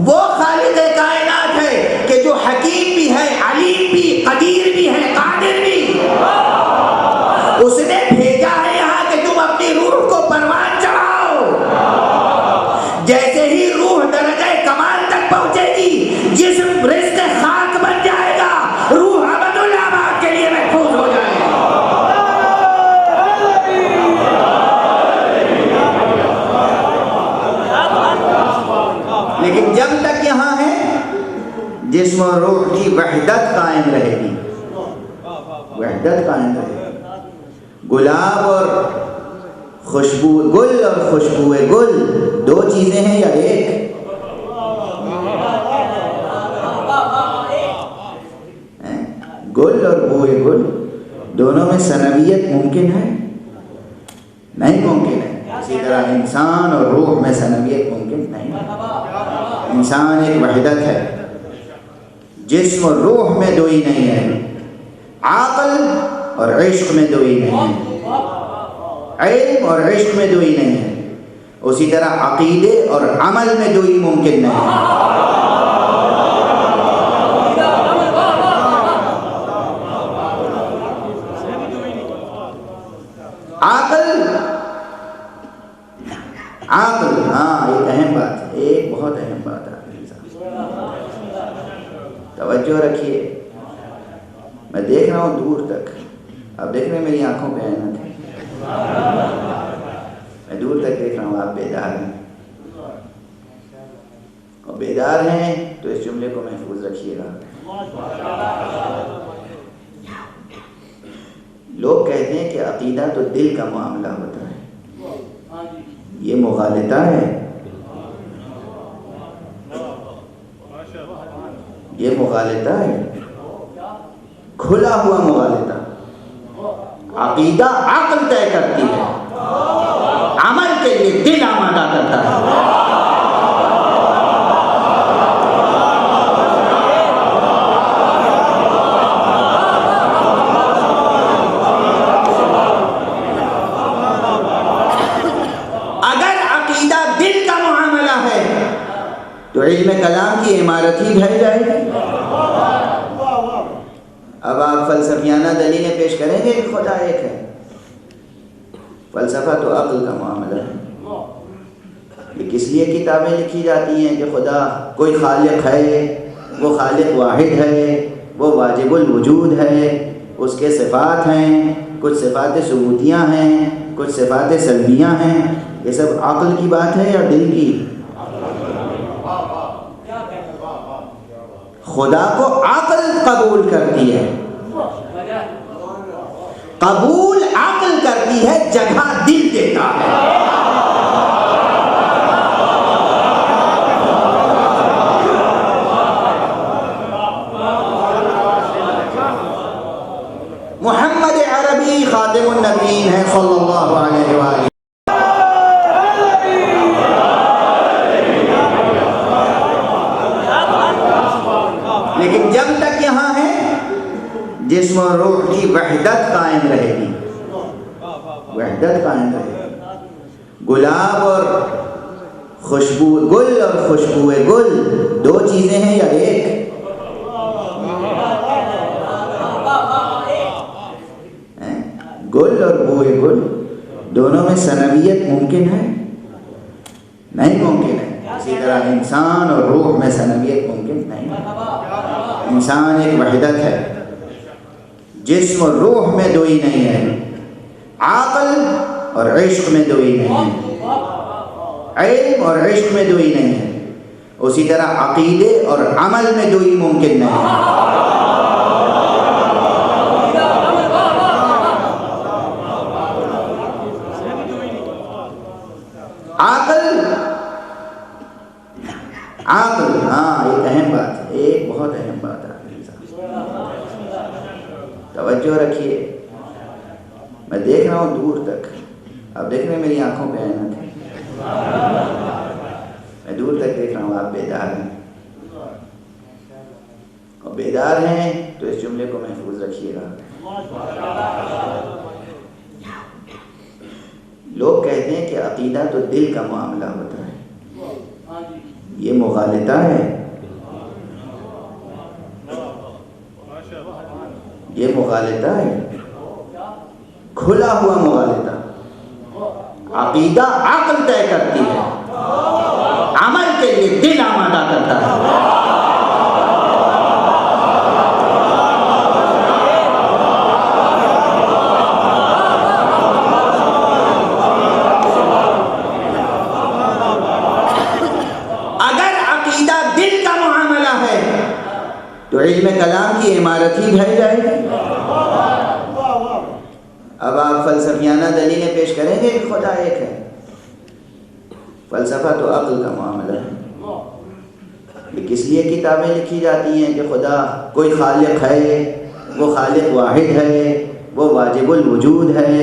وہ خالق کائنات ہے کہ جو حکیم بھی ہے، علیم بھی، قدیر بھی ہے، قادر بھی۔ اس نے بھیجا ہے یہاں کہ تم اپنی روح کو پروان چڑھاؤ، جیسے ہی روح درجہ کمال تک پہنچے گی جسم رزق خاک بن جائے گا، روح ابد الآباد کے لیے محفوظ ہو جائے گا۔ لیکن جب تک یہاں ہے جسم و روح کی وحدت قائم رہے گی، وحدت قائم رہے گی۔ گلاب اور خوشبو گل اور خوشبو گل دو چیزیں ہیں یا ایک؟ گل اور بوئے گل دونوں میں ثنویت ممکن ہے؟ نہیں ممکن ہے۔ اسی طرح انسان اور روح میں ثنویت ممکن نہیں ہے۔ انسان ایک وحدت ہے، جسم اور روح میں دوئی نہیں ہے، عقل اور عشق میں دوئی نہیں ہے، علم اور عشق میں دوئی نہیں ہے، اسی طرح عقیدے اور عمل میں دوئی ممکن نہیں ہے۔ عقل ہاں ایک اہم بات ہے، ایک بہت اہم بات ہے، توجہ رکھیے۔ میں دیکھ رہا ہوں دور تک، اب دیکھ رہے ہیں میری آنکھوں پہ عینت ہے، میں دور تک دیکھ رہا ہوں آپ بیدار ہیں، اور بیدار ہیں تو اس جملے کو محفوظ رکھیے گا۔ لوگ کہتے ہیں کہ عقیدہ تو دل کا معاملہ ہوتا ہے، یہ مغالطہ ہے، یہ مغالطہ ہے، کھلا ہوا مغالطہ۔ عقیدہ عقل طے کرتی ہے، عمل کے لیے دل آمادہ کرتا ہے۔ اگر عقیدہ دل کا معاملہ ہے تو علم کلام کی عمارت ہی ڈھل جائے گی۔ اب آپ فلسفیانہ دلیلیں پیش کریں گے کہ خدا ایک ہے، فلسفہ تو عقل کا معاملہ ہے۔ یہ کس لیے کتابیں لکھی جاتی ہیں کہ خدا کوئی خالق ہے، وہ خالق واحد ہے، وہ واجب الوجود ہے، اس کے صفات ہیں، کچھ صفات ثبوتیاں ہیں، کچھ صفات سلبیاں ہیں۔ یہ سب عقل کی بات ہے یا دل کی؟ خدا کو عقل قبول کرتی ہے، قبول عقل کرتی ہے، جگہ دل دیتا ہے۔ محمد عربی خاتم النبیین ہے صلی اللہ علیہ وآلہ۔ لیکن جب تک یہاں ہے جسم و روح کی وحدت قائم رہے گی، وحدت قائم رہے گی۔ گلاب اور خوشبو، گل اور خوشبو گل دو چیزیں ہیں یا ایک؟ گل اور بوئے گل دونوں میں ثنویت ممکن ہے؟ نہیں ممکن ہے۔ اسی طرح انسان اور روح میں ثنویت ممکن نہیں ہے۔ انسان ایک وحدت ہے، جسم اور روح میں دوئی نہیں ہے، عقل اور عشق میں دوئی نہیں ہے، علم اور عشق میں دوئی نہیں ہے، اسی طرح عقیدے اور عمل میں دوئی ممکن نہیں ہے۔ عقل ہاں ایک اہم بات ہے، ایک بہت اہم بات ہے، توجہ رکھیے۔ میں دیکھ رہا ہوں دور تک، آپ دیکھ رہے ہیں میری آنکھوں پہ عینت ہے، میں دور تک دیکھ رہا ہوں، آپ بیدار ہیں، اور بیدار ہیں تو اس جملے کو محفوظ رکھیے گا۔ لوگ کہتے ہیں کہ عقیدہ تو دل کا معاملہ ہوتا ہے، یہ مغالطہ ہے، یہ مغالطہ ہے، کھلا ہوا مغالطہ۔ عقیدہ عقل طے کرتی ہے، عمل کے لیے دل آمادہ کرتا ہے۔ تو علم کلام کی عمارت ہی ڈھل جائے گی۔ اب آپ فلسفیانہ دلیلیں پیش کریں گے کہ خدا ایک ہے، فلسفہ تو عقل کا معاملہ ہے۔ یہ کس لیے کتابیں لکھی جاتی ہیں کہ خدا کوئی خالق ہے، وہ خالق واحد ہے، وہ واجب الوجود ہے،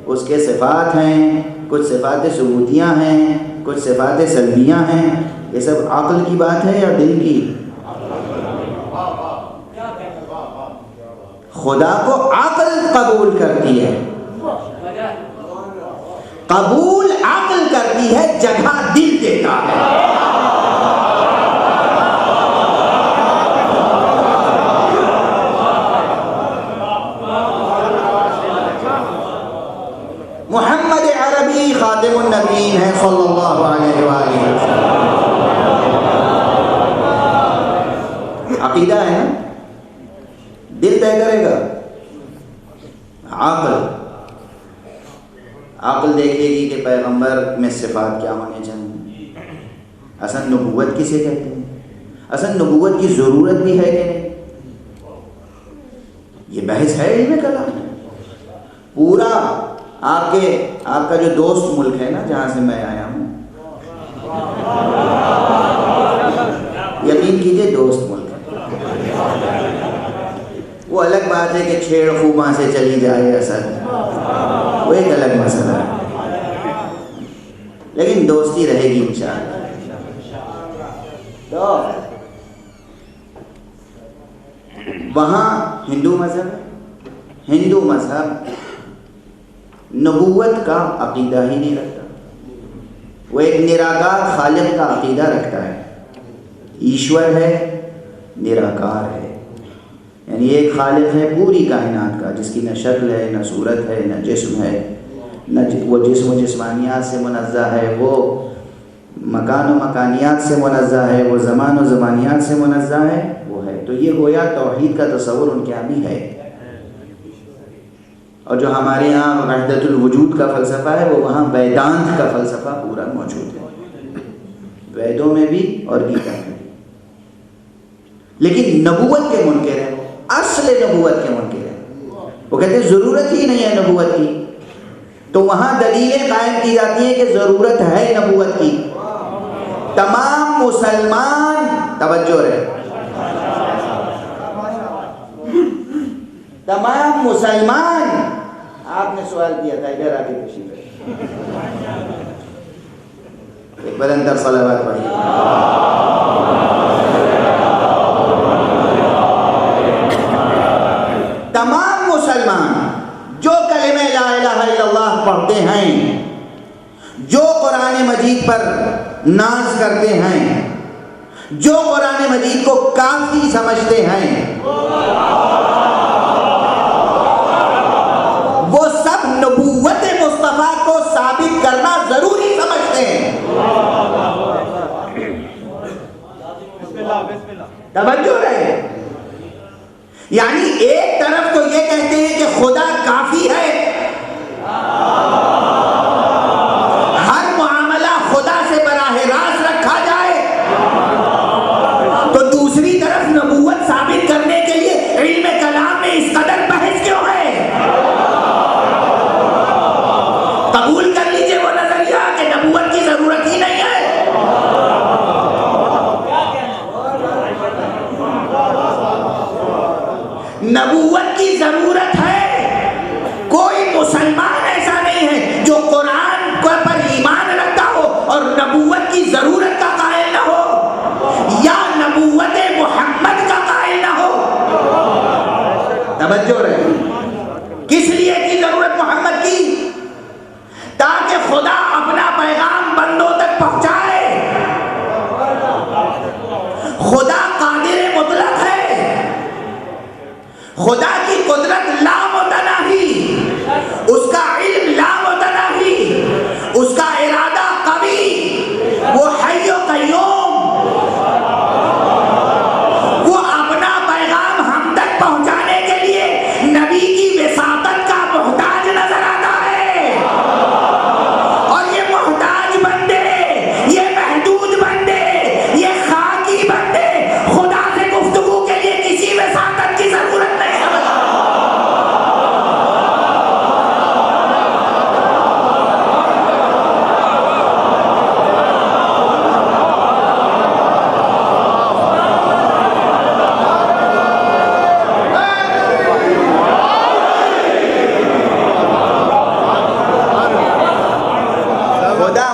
اس کے صفات ہیں، کچھ صفات ثبوتیاں ہیں، کچھ صفات سلبیاں ہیں۔ یہ سب عقل کی بات ہے یا دل کی؟ خدا کو عقل قبول کرتی ہے، قبول عقل کرتی ہے، جگہ دل دیتا ہے۔ محمد عربی خاتم النبیین ہے صلی اللہ علیہ وآلہ وسلم۔ عقیدہ ہے نا، دل طے کرے گا، عقل دیکھے گی کہ پیغمبر میں صفات کیا ہونے چاہیے، اصل نبوت کسے کہتے ہیں، اصل نبوت کی ضرورت بھی ہے کہ نہیں، یہ بحث ہے علم کلام۔ پورا آپ کا جو دوست ملک ہے نا جہاں سے میں آیا ہوں، یقین کیجئے دوست ملک ہے، وہ الگ بات ہے کہ چھیڑ خوباں سے چلی جائے اصل، وہ ایک الگ مسئلہ ہے، لیکن دوستی رہے گی انشاءاللہ۔ تو وہاں ہندو مذہب نبوت کا عقیدہ ہی نہیں رکھتا، وہ ایک نراکار خالق کا عقیدہ رکھتا ہے۔ ایشور ہے، نراکار ہے، یعنی ایک خالق ہے پوری کائنات کا، جس کی نہ شکل ہے، نہ صورت ہے، نہ جسم ہے، نہ وہ جسم و جسمانیات سے منزہ ہے، وہ مکان و مکانیات سے منزہ ہے، وہ زمان و زمانیات سے منزہ ہے، وہ ہے۔ تو یہ گویا توحید کا تصور ان کے یہاں بھی ہے، اور جو ہمارے یہاں وحدت الوجود کا فلسفہ ہے وہ وہاں ویدانت کا فلسفہ پورا موجود ہے، ویدوں میں بھی اور گیتا میں بھی۔ لیکن نبوت کے منکر ہیں، اصل نبوت کے منکر ہیں، وہ کہتے ہیں ضرورت ہی نہیں ہے نبوت کی، تو وہاں دلیلیں قائم کی جاتی ہیں کہ ضرورت ہے نبوت کی۔ تمام مسلمان، توجہ رہے، تمام مسلمان، آپ نے سوال کیا تھا، ادھر آگے تشریف ہے، ایک بلندر صلوات پڑھیے۔ تمام مسلمان جو کلمہ لا الہ الا اللہ پڑھتے ہیں، جو قرآن مجید پر ناز کرتے ہیں، جو قرآن مجید کو کافی سمجھتے ہیں، وہ سب نبوت مصطفیٰ کو ثابت کرنا ضروری سمجھتے ہیں۔ توجہ رہے، یعنی ایک طرف تو یہ کہتے ہیں کہ خدا کافی ہے، ہر معاملہ خدا سے براہ راست رکھا جائے، تو دوسری طرف نبوت ثابت کرنے کے لیے علم کلام میں اس قدر بحث کیوں ہے؟ قبول کر لیجئے وہ نظریہ کہ نبوت کی ضرورت ہی نہیں ہے۔ نبوت کی ضرورت ہے، کوئی مسلمان ایسا نہیں ہے جو قرآن پر ایمان رکھتا ہو اور نبوت کی ضرورت کا قائل نہ ہو یا نبوت محمد کا قائل نہ ہو۔ توجہ رہے، کس لیے کی ضرورت محمد کی؟ تاکہ خدا اپنا پیغام بندوں تک پہنچائے۔ خدا قادر مطلق ہے، خدا کی قدرت لامتناہی، اس کا علم لامتناہی، اس کا ارادہ قوی، وہ حی و قیوم، وہ اپنا پیغام ہم تک پہنچانے کے لیے نبی کی وساطت کا محتاج نظر آتا ہے، اور یہ محتاج بندے، یہ محدود بندے، یہ خاکی بندے خدا سے گفتگو کے لیے کسی وساطت کی ضرورت نہیں۔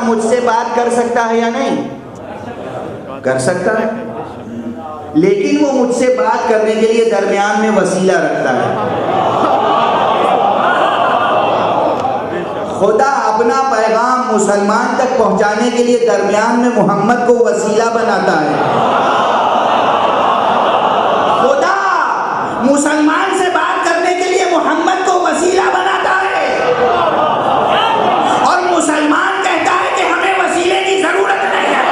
مجھ سے بات کر سکتا ہے یا نہیں؟ کر سکتا ہے، لیکن وہ مجھ سے بات کرنے کے لیے درمیان میں وسیلہ رکھتا ہے۔ خدا اپنا پیغام مسلمان تک پہنچانے کے لیے درمیان میں محمد کو وسیلہ بناتا ہے۔ خدا مسلمان سے بات کرنے کے لیے محمد کو وسیلہ بناتا ہے، اور مسلمان کہتا ہے کہ ہمیں وسیلے کی ضرورت نہیں ہے۔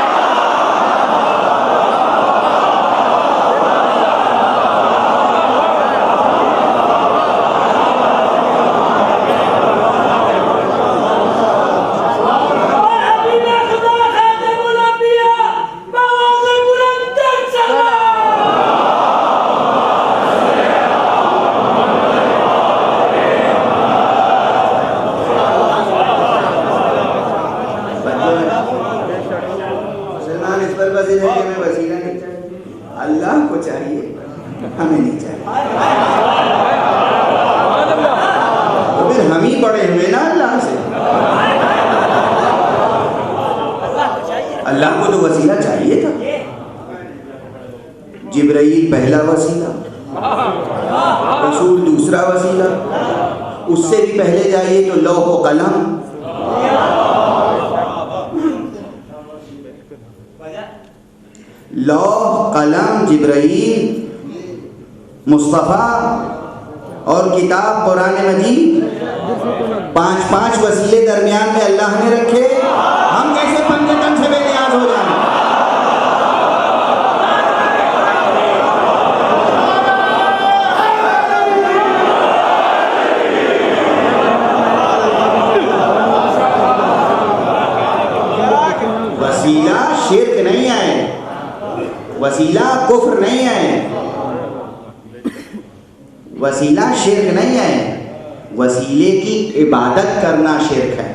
اللہ کو چاہیے، ہمیں نہیں چاہیے، تو پھر ہم ہی پڑے ہوئے نا اللہ سے۔ اللہ کو تو وسیلہ چاہیے تھا، جبرائیل پہلا وسیلہ، رسول دوسرا وسیلہ، اس سے بھی پہلے جائیے تو لوح و قلم، لوح قلم جبرائیل مصطفیٰ اور کتاب قرآن مجید، 5 وسیلے درمیان میں اللہ نے رکھے، ہم کیسے پنجے تن سے بے نیاز ہو جائیں؟ وسیلہ شرک نہیں ہے، وسیلہ کفر نہیں ہے، وسیلہ شرک نہیں ہے، وسیلے کی عبادت کرنا شرک ہے۔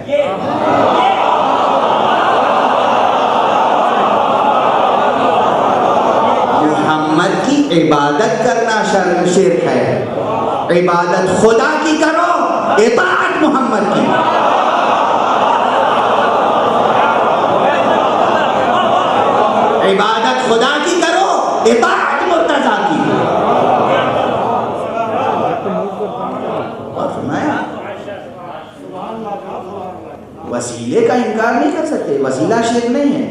محمد کی عبادت کرنا شرک ہے، عبادت خدا کی کرو، اطاعت محمد کی۔ عبادت خدا کی کرو، اطاعت مرتضیٰ کی۔ وسیلے کا انکار نہیں کر سکتے، وسیلہ شرک نہیں ہے۔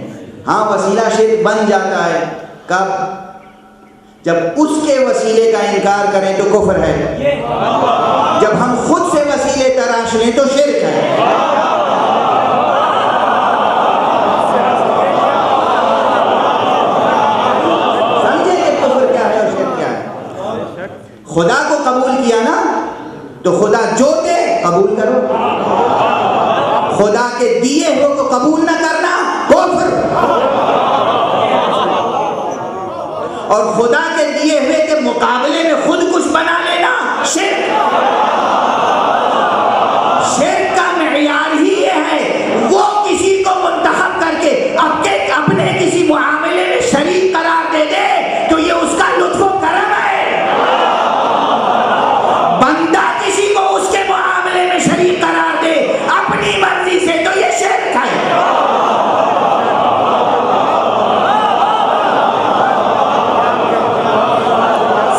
ہاں وسیلہ شرک بن جاتا ہے کب؟ جب اس کے وسیلے کا انکار کریں تو کفر ہے، جب ہم خود سے وسیلے تراش لیں تو شرک ہے۔ سمجھے کہ کفر کیا ہے اور شرک کیا ہے؟ خدا کو قبول کیا نا تو خدا جو دے قبول کرو، خدا کے دیے ہو کو قبول نہ کرنا کفر، اور خدا کے دیے ہوئے کے مقابلے میں خود کچھ بنا لینا شرک۔ شرک کا معیار ہی یہ ہے، وہ کسی کو منتخب کر کے اپنے کسی معاملے میں شریک قرار دے دے تو یہ اس کا لطف و کرم ہے۔ بندہ کسی کو اس کے معاملے میں شریک قرار دے اپنی مرضی سے تو یہ شرک ہے۔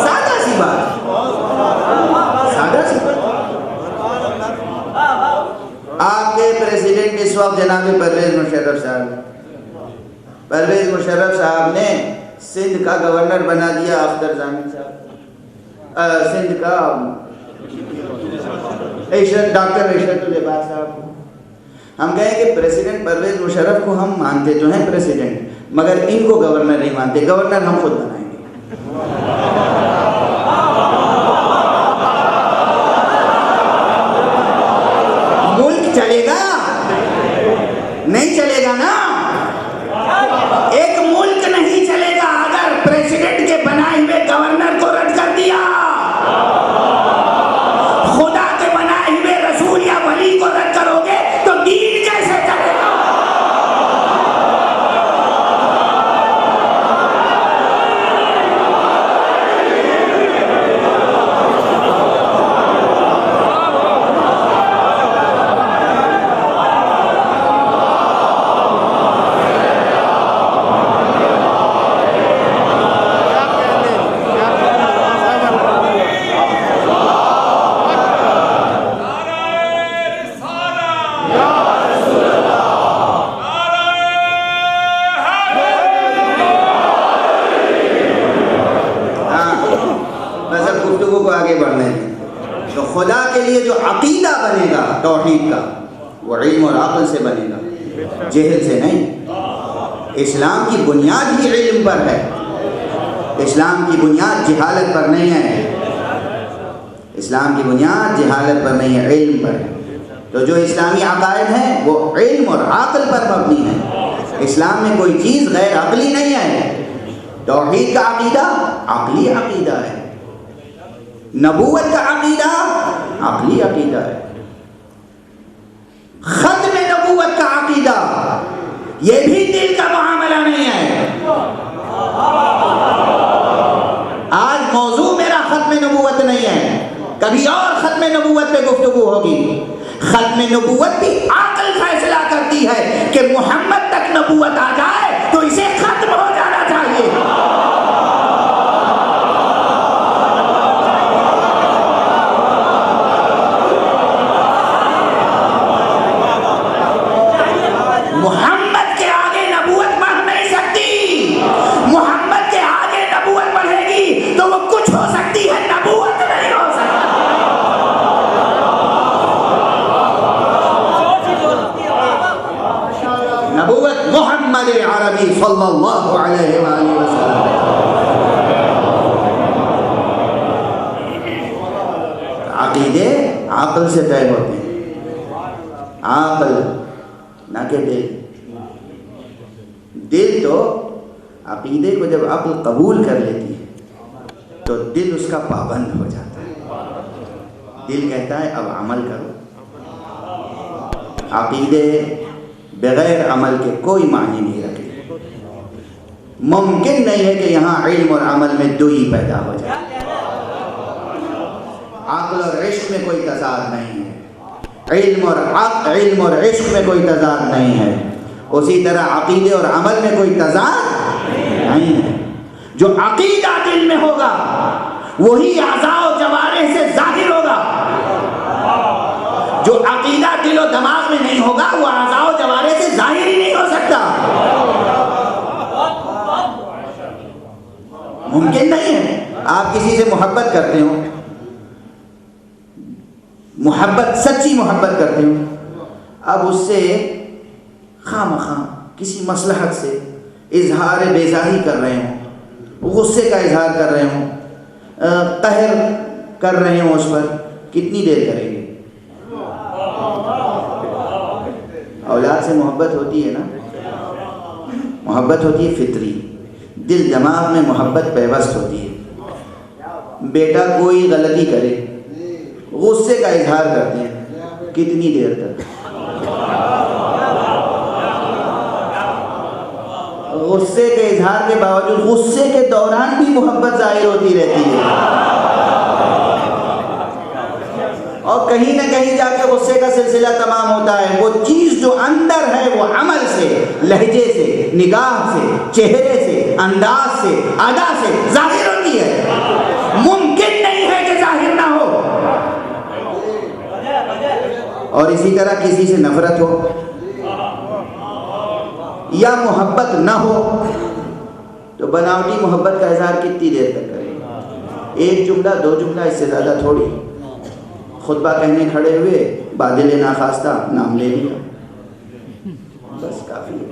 سادہ سی بات، سادہ سی بات۔ آپ کے پریزیڈنٹ اس وقت جناب پرویز مشرف صاحب، پرویز مشرف صاحب نے سندھ کا گورنر بنا دیا اختر ضامن صاحب، سندھ کا ڈاکٹر عشرت العباد صاحب۔ ہم کہیں کہ پریزیڈنٹ پرویز مشرف کو ہم مانتے تو ہیں پریزیڈنٹ، مگر ان کو گورنر نہیں مانتے، گورنر ہم خود بنائیں گے۔ ملک چلے گا؟ نہیں چلے گا نا۔ ایک ملک نہیں چلے گا اگر پریزیڈنٹ کے بنائے ہوئے گورنر کو رد کر دیا، خدا کے بنائے ہوئے رسول یا ولی کو رد کرو گے تو دین کیسے چلے گا؟ خدا کے لیے جو عقیدہ بنے گا توحید کا وہ علم اور عقل سے بنے گا، جہل سے نہیں۔ اسلام کی بنیاد ہی علم پر ہے، اسلام کی بنیاد جہالت پر نہیں ہے، اسلام کی بنیاد جہالت پر نہیں ہے، علم پر ہے۔ تو جو اسلامی عقائد ہیں وہ علم اور عقل پر مبنی ہیں، اسلام میں کوئی چیز غیر عقلی نہیں ہے۔ توحید کا عقیدہ عقلی عقیدہ ہے، نبوت کا عقیدہ عقلی عقیدہ ہے، ختم نبوت کا عقیدہ یہ بھی دل کا معاملہ نہیں ہے۔ آج موضوع میرا ختم نبوت نہیں ہے، کبھی اور ختم نبوت پہ گفتگو ہوگی۔ ختم نبوت بھی عقل فیصلہ کرتی ہے کہ محمد تک نبوت آ جائے تو اسے ختم ہو جانا چاہیے۔ محمد کے آگے نبوت بڑھ نہیں سکتی، نبی صلی اللہ علیہ وآلہ وسلم. عقیدے عقل سے طے ہوتے ہیں، عقل نہ کہ دل. دل تو عقیدے کو جب عقل قبول کر لیتی ہے تو دل اس کا پابند ہو جاتا ہے. دل کہتا ہے اب عمل کرو. عقیدے بغیر عمل کے کوئی معنی نہیں رکھتے. ممکن نہیں ہے کہ یہاں علم اور عمل میں دوئی پیدا ہو جائے. عقل اور عشق میں کوئی تضاد نہیں ہے، علم اور عشق میں کوئی تضاد نہیں ہے. اسی طرح عقیدے اور عمل میں کوئی تضاد نہیں ہے. جو عقیدہ دل میں ہوگا وہی اعضاء و جوارح سے ظاہر ہوگا. جو عقیدہ دل و دماغ میں نہیں ہوگا وہ اعضاء و جوارح سے ظاہر ہی نہیں ہو سکتا. ممکن نہیں ہے. آپ کسی سے محبت کرتے ہو، محبت سچی محبت کرتے ہو، اب اس سے خواہ مخواہ کسی مصلحت سے اظہار بیزاری کر رہے ہوں، غصے کا اظہار کر رہے ہوں، قہر کر رہے ہوں اس پر، کتنی دیر کریں گے؟ اولاد سے محبت ہوتی ہے نا، محبت ہوتی ہے فطری، دل دماغ میں محبت پیوست ہوتی ہے. بیٹا کوئی غلطی کرے، غصے کا اظہار کرتے ہیں، کتنی دیر تک؟ غصے کے اظہار کے باوجود غصے کے دوران بھی محبت ظاہر ہوتی رہتی ہے، اور کہیں نہ کہیں جا کے غصے کا سلسلہ تمام ہوتا ہے. وہ چیز جو اندر ہے وہ عمل سے، لہجے سے، نگاہ سے، چہرے سے، انداز سے، ادا سے ظاہر ہوتی ہے. ممکن نہیں ہے کہ ظاہر نہ ہو. اور اسی طرح کسی سے نفرت ہو یا محبت نہ ہو تو بناوٹی محبت کا اظہار کتنی دیر تک کرے؟ ایک جملہ، دو جملہ، اس سے زیادہ تھوڑی. خطبہ کہنے کھڑے ہوئے، بادل ناخواستہ نام لے لیا، بس کافی ہے.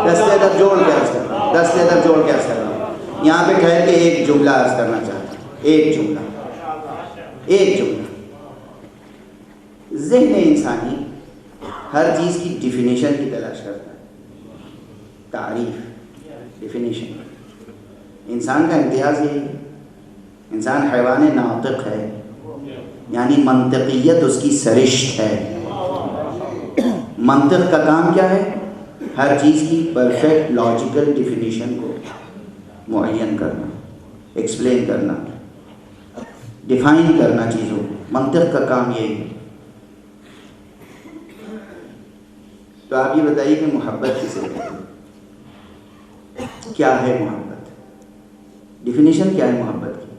دستے در جوڑ کے عرض کرنا، دستے در جوڑ کے عرض کرنا. یہاں پہ ٹھہر کے ایک جملہ عرض کرنا چاہتا ہوں. ایک جملہ. ذہن انسانی ہر چیز کی ڈیفینیشن کی تلاش کرتا ہے. تعریف، ڈیفینیشن. انسان کا امتیاز یہی ہے. انسان حیوان ناطق ہے، یعنی منطقیت اس کی سرشت ہے. منطق کا کام کیا ہے؟ ہر چیز کی پرفیکٹ لاجیکل ڈیفینیشن کو معین کرنا، ایکسپلین کرنا، ڈیفائن کرنا چیزوں کو. منطق کا کام یہی ہے. تو آپ یہ بتائیے کہ محبت کسے کہتے ہیں؟ کیا ہے محبت؟ ڈیفینیشن کیا ہے محبت کی؟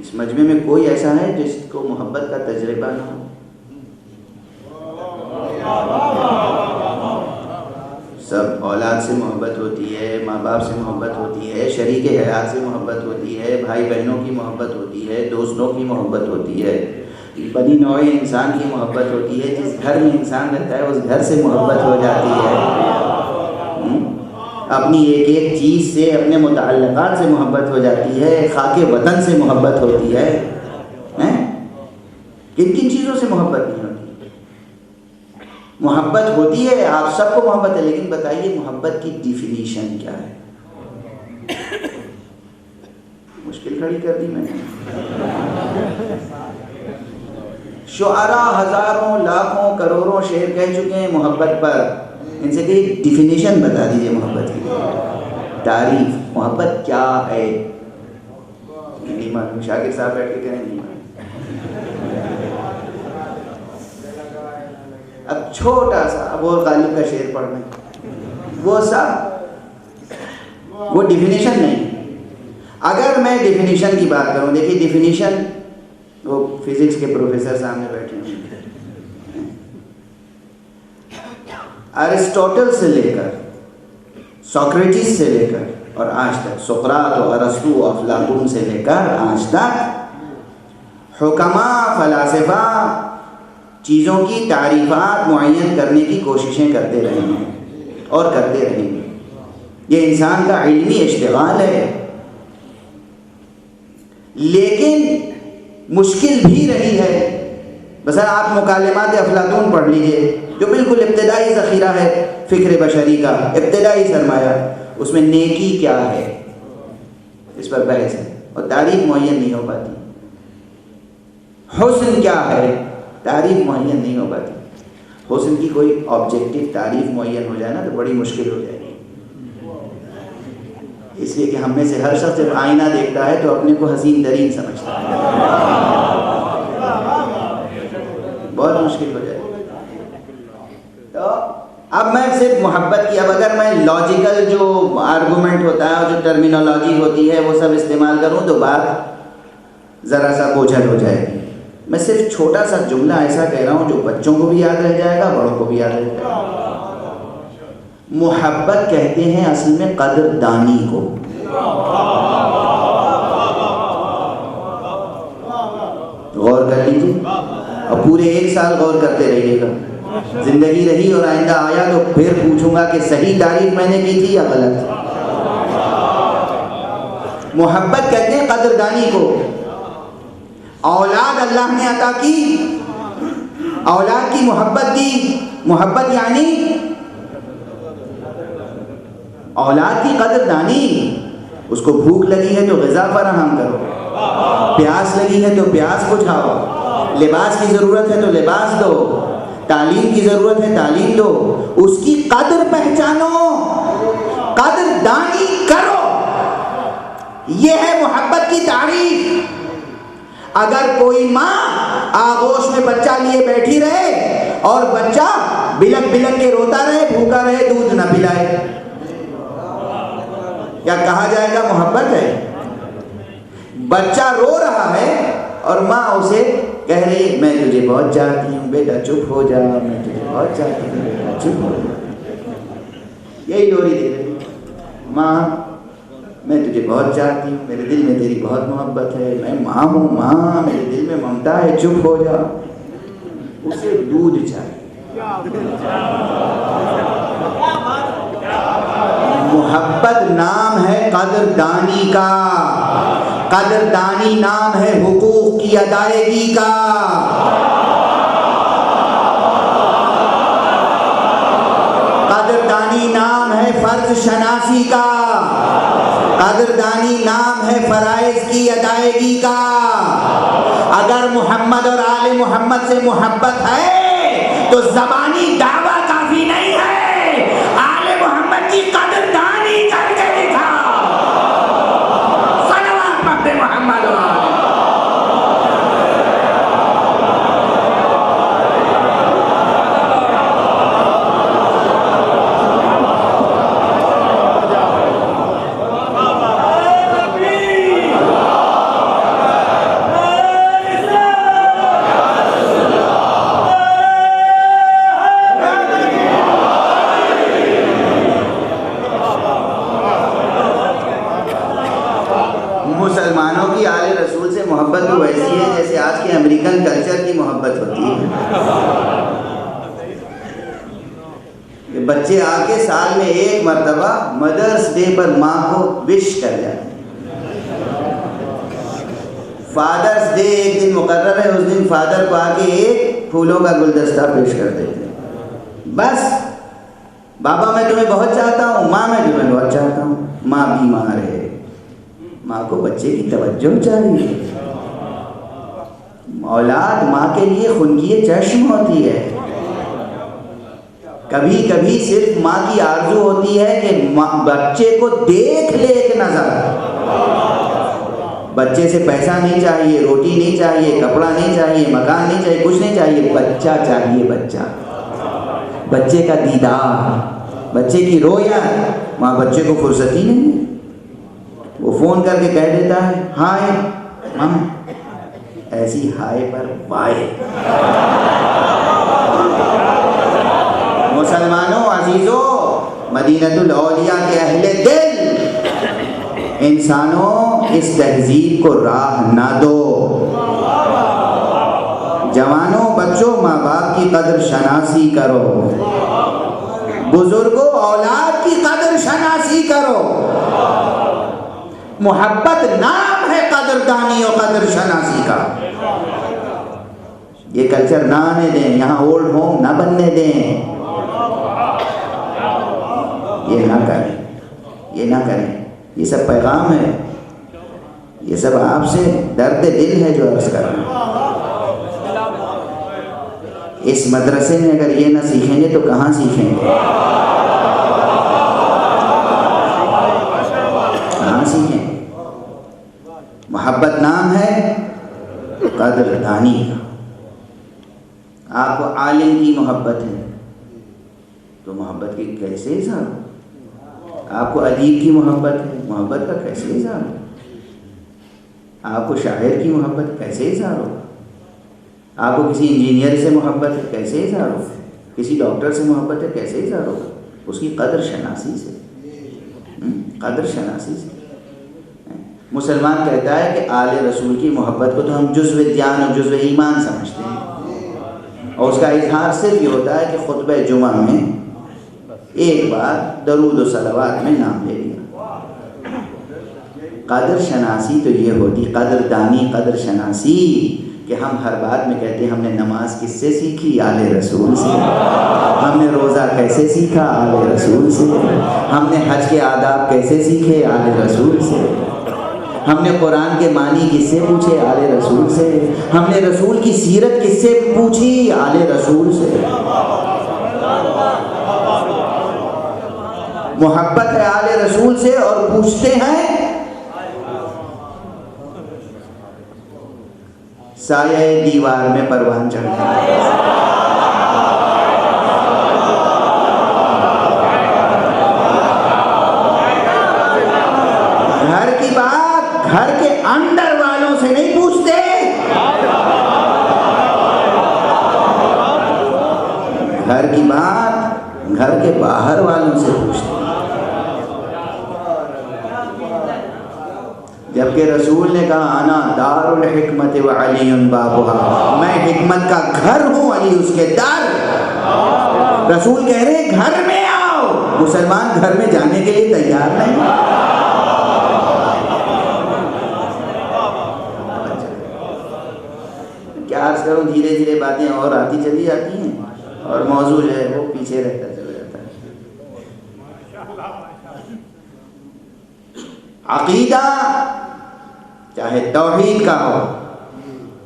اس مجمع میں کوئی ایسا ہے جس کو محبت کا تجربہ نہ ہو؟ سب اولاد سے محبت ہوتی ہے، ماں باپ سے محبت ہوتی ہے، شریک حیات سے محبت ہوتی ہے، بھائی بہنوں کی محبت ہوتی ہے، دوستوں کی محبت ہوتی ہے، بنی نوع انسان کی محبت ہوتی ہے. جس گھر میں انسان رہتا ہے اس گھر سے محبت ہو جاتی ہے. اپنی ایک ایک چیز سے، اپنے متعلقات سے محبت ہو جاتی ہے. خاک وطن سے محبت ہوتی ہے. کن کن چیزوں سے محبت نہیں ہوتی؟ محبت ہوتی ہے، آپ سب کو محبت ہے، لیکن بتائیے محبت کی ڈیفینیشن کیا ہے؟ مشکل کھڑی کر دی میں نے. شعراء ہزاروں، لاکھوں، کروڑوں شعر کہہ چکے ہیں محبت پر. ان سے کہیے ڈیفینیشن بتا دیجئے محبت کی، تعریف. محبت کیا ہے؟ نہیں معلوم. شاکر صاحب بیٹھ کے کہیں نہیں معلوم. اب چھوٹا سا اب اور غالب کا شعر پڑھ لیں، وہ ڈیفینیشن نہیں. اگر میں ڈیفینیشن کی بات کروں، دیکھیے ڈیفینیشن، وہ فزکس کے پروفیسر سامنے بیٹھے ہیں، ارسطوٹل سے لے کر سوکریٹس سے لے کر اور آج تک، سقراط و ارسطو و افلاطون سے لے کر آج تک حکما فلاسفہ چیزوں کی تعریفات معین کرنے کی کوششیں کرتے رہے ہیں اور کرتے رہیں گے. یہ انسان کا علمی اشتغال ہے، لیکن مشکل بھی رہی ہے. بس آپ مکالمات افلاطون پڑھ لیجئے جو بالکل ابتدائی ذخیرہ ہے فکر بشری کا، ابتدائی سرمایہ. اس میں نیکی کیا ہے اس پر بحث ہے اور تعریف معین نہیں ہو پاتی. حسن کیا ہے تعریف معین نہیں ہو پاتی. حسن کی کوئی آبجیکٹو تعریف معین ہو جائے نا تو بڑی مشکل ہو جائے گی. اس لیے کہ ہم میں سے ہر شخص جب آئینہ دیکھتا ہے تو اپنے کو حسین ترین سمجھتا ہے. بہت مشکل ہو جائے گی. تو اب میں صرف محبت کی، اب اگر میں لاجیکل جو آرگومنٹ ہوتا ہے اور جو ٹرمینالوجی ہوتی ہے وہ سب استعمال کروں تو بات ذرا سا بوجھل ہو جائے گی. میں صرف چھوٹا سا جملہ ایسا کہہ رہا ہوں جو بچوں کو بھی یاد رہ جائے گا، بڑوں کو بھی یاد رہ جائے گا. محبت کہتے ہیں اصل میں قدر دانی کو. غور کر لیجیے اور پورے 1 سال غور کرتے رہیے گا. زندگی رہی اور آئندہ آیا تو پھر پوچھوں گا کہ صحیح تعریف میں نے کی تھی یا غلط. محبت کہتے ہیں قدردانی کو. اولاد اللہ نے عطا کی، اولاد کی محبت دی. محبت یعنی اولاد کی قدردانی. اس کو بھوک لگی ہے تو غذا فراہم کرو، پیاس لگی ہے تو پیاس بجھاؤ، لباس کی ضرورت ہے تو لباس دو، تعلیم کی ضرورت ہے تعلیم دو. اس کی قدر پہچانو، قدردانی کرو. یہ ہے محبت کی تعریف. اگر کوئی ماں آغوش میں بچہ لیے بیٹھی رہے اور بچہ بلک بلک کے روتا رہے، بھوکا رہے، دودھ نہ پلائے، کیا کہا جائے گا محبت ہے؟ بچہ رو رہا ہے اور ماں اسے کہہ رہی ہے میں تجھے بہت چاہتی ہوں بیٹا چپ ہو جا، میں تجھے بہت چاہتی ہوں بیٹا چپ ہو جا. یہی لوری دے رہی ماں، میں تجھے بہت چاہتی ہوں، میرے دل میں تیری بہت محبت ہے، میں ماں ہوں ماں، میرے دل میں ممتا ہے، چپ ہو جا. اسے دودھ چاہیے. محبت نام ہے قدردانی کا، قدردانی نام ہے حقوق کی ادائیگی کا. قدردانی نام ہے فرض شناسی کا، قدردانی نام ہے فرائض کی ادائیگی کا. اگر محمد اور آل محمد سے محبت ہے تو زبانی دعویٰ کافی نہیں ہے، آل محمد کی قدردانی کر کے دکھا. صلوات پڑھتے محمد اور آل. مسلمانوں کی آل رسول سے محبت تو ویسی ہے جیسے آج کے امریکن کلچر کی محبت ہوتی ہے کہ بچے آ کے سال میں 1 مرتبہ مدرس ڈے پر ماں کو وش کر جاتے ہیں. فادرس ڈے ایک دن مقرر ہے، اس دن فادر کو آ کے 1 پھولوں کا گلدستہ پیش کر دیتے ہیں. بس بابا میں تمہیں بہت چاہتا ہوں، ماں میں تمہیں بہت چاہتا ہوں. ماں بیمار ہے، ماں کو بچے کی توجہ چاہیے. اولاد ماں کے لیے خونگی چشم ہوتی ہے. کبھی کبھی صرف ماں کی آرزو ہوتی ہے کہ بچے کو دیکھ لے ایک نظر. بچے سے پیسہ نہیں چاہیے، روٹی نہیں چاہیے، کپڑا نہیں چاہیے، مکان نہیں چاہیے، کچھ نہیں چاہیے، بچہ چاہیے. بچہ، بچے کا دیدار، بچے کی رویا. ماں بچے کو فرصت ہی نہیں ہے. وہ فون کر کے کہہ دیتا ہے ہائے ماں، ایسی ہائے پر وائے. مسلمانوں عزیزوں، مدینۃ الاولیاء کے اہل دل، انسانوں اس تہذیب کو راہ نہ دو. جوانوں بچوں ماں باپ کی قدر شناسی کرو، بزرگوں اولاد کی قدر شناسی کرو۔ محبت نام ہے قدردانی اور قدر شناسی کا۔ یہ کلچر نہ آنے دیں، یہاں اولڈ ہوم نہ بننے دیں، یہ نہ کریں، یہ نہ کریں۔ یہ سب پیغام ہے، یہ سب آپ سے درد دل ہے جو عرض کر رہے ہیں۔ اس مدرسے میں اگر یہ نہ سیکھیں گے تو کہاں سیکھیں گے؟ کہاں سیکھیں گے؟ محبت نام ہے قدردانی کا۔ آپ کو عالم کی محبت ہے تو محبت کی کیسے اظہار ہو؟ آپ کو ادیب کی محبت ہے، محبت کا کیسے اظہار ہو؟ آپ کو شاعر کی محبت کیسے اظہار ہو؟ آپ کو کسی انجینئر سے محبت ہے کیسے اظہار ہو؟ کسی ڈاکٹر سے محبت ہے کیسے اظہار ہو؟ اس کی قدر شناسی سے، قدر شناسی سے۔ مسلمان کہتا ہے کہ آل رسول کی محبت کو تو ہم جزو دیان اور جزو ایمان سمجھتے ہیں، اور اس کا اظہار صرف یہ ہوتا ہے کہ خطبہ جمعہ میں ایک بار درود و صلوات میں نام لے لیا۔ قدر شناسی تو یہ ہوتی، قدر دانی، قدر شناسی، کہ ہم ہر بات میں کہتے ہیں ہم نے نماز کس سے سیکھی؟ آل رسول سے۔ ہم نے روزہ کیسے سیکھا؟ آل رسول سے۔ ہم نے حج کے آداب کیسے سیکھے؟ آل رسول سے۔ ہم نے قرآن کے معنی کس سے پوچھے؟ آل رسول سے۔ ہم نے رسول کی سیرت کس سے پوچھی؟ آل رسول سے۔ محبت ہے آل رسول سے، اور پوچھتے ہیں سایہ دیوار میں پروان چڑھتا ہے۔ گھر کی بات گھر کے اندر والوں سے نہیں پوچھتے، گھر کی بات گھر کے باہر والوں سے پوچھتے۔ جبکہ رسول نے کہا انا دار الحکمت وعلی بابها، میں حکمت کا گھر ہوں، علی اس کے در۔ رسول کہہ رہے ہیں گھر میں آؤ، مسلمان گھر میں جانے کے لیے تیار نہیں۔ کیا عرض کروں، دھیرے دھیرے باتیں اور آتی چلی جاتی ہیں، اور موضوع جو ہے وہ پیچھے رہتا چلا جاتا ہے۔ عقیدہ چاہے توحید کا ہو،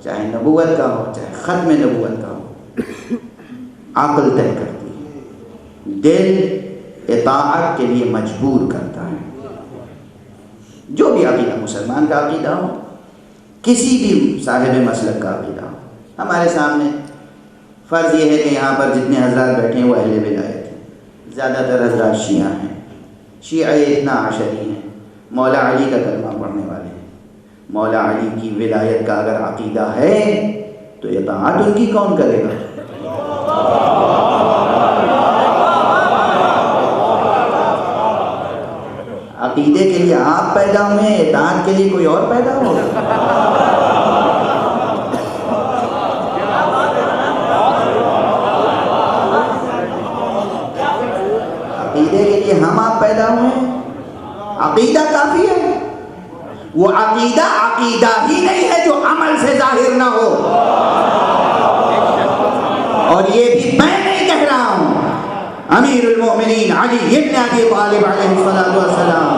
چاہے نبوت کا ہو، چاہے ختم نبوت کا ہو، عقل طے کرتی ہے، دل اطاعت کے لیے مجبور کرتا ہے۔ جو بھی عقیدہ، مسلمان کا عقیدہ ہو، کسی بھی صاحب مسلک کا عقیدہ ہو، ہمارے سامنے فرض یہ ہے کہ یہاں پر جتنے حضرات بیٹھے ہیں وہ اہل ولایت ہیں، زیادہ تر حضرات شیعہ ہیں، شیعہ اتنا عشری ہیں، مولا علی کا کلمہ پڑھنے والے ہیں۔ مولا علی کی ولایت کا اگر عقیدہ ہے تو اطاعت ان کی کون کرے گا؟ عقیدے کے لیے آپ پیدا ہوئے ہیں، اطاعت کے لیے کوئی اور پیدا ہوگا؟ عقیدے کے لیے ہم آپ پیدا ہوئے ہیں، عقیدہ کافی ہے۔ وہ عقیدہ عقیدہ ہی نہیں ہے جو عمل سے ظاہر نہ ہو، اور یہ بھی میں نہیں کہہ رہا ہوں، امیر المومنین علی ابن ابی طالب علیہ السلام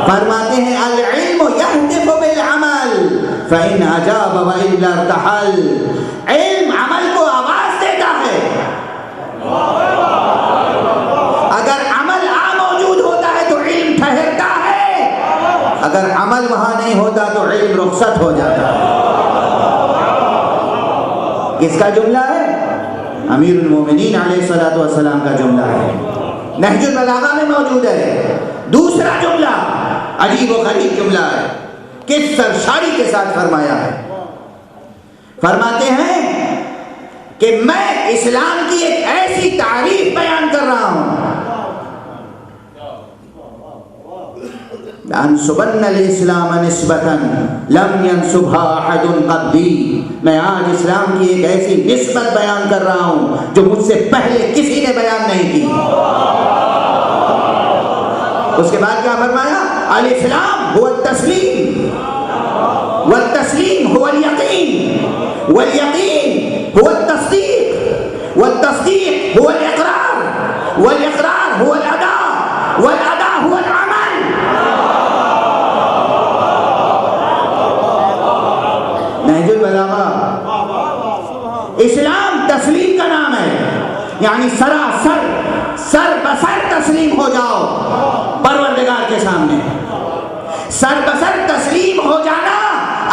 فرماتے ہیں العلم یہدف بالعمل فإن اجاب وإلا ارتحل۔ علم عمل کو آواز دیتا ہے، اگر عمل موجود ہوتا ہے تو علم ٹھہرتا ہے، اگر عمل وہاں نہیں ہوتا تو علم رخصت ہو جاتا ہے۔ کس کا جملہ ہے؟ امیر المومنین علیہ السلام کا جملہ ہے، نہج البلاغہ میں موجود ہے۔ دوسرا جملہ عجیب و غریب جملہ ہے، کس سرشاری کے ساتھ فرمایا ہے۔ فرماتے ہیں کہ میں اسلام کی ایک ایسی تعریف بیان کر رہا ہوں، لأنسبن الإسلام نسبة لم ينسبها أحد قبلی، میں آج اسلام کی ایک ایسی نسبت بیان کر رہا ہوں جو مجھ سے پہلے کسی نے بیان نہیں کی۔ اس کے بعد کیا فرمایا؟ الاسلام هو التسلیم، والتسلیم هو اليقین، والیقین هو التصدیق، والتصدیق هو الاقرار، والاقرار هو الاداء، والاداء هو العمل۔ نہج البلاغہ، اسلام تسلیم کا نام ہے، یعنی سراسر سر بسر تسلیم ہو جاؤ پروردگار کے سامنے۔ سر بسر تسلیم ہو جانا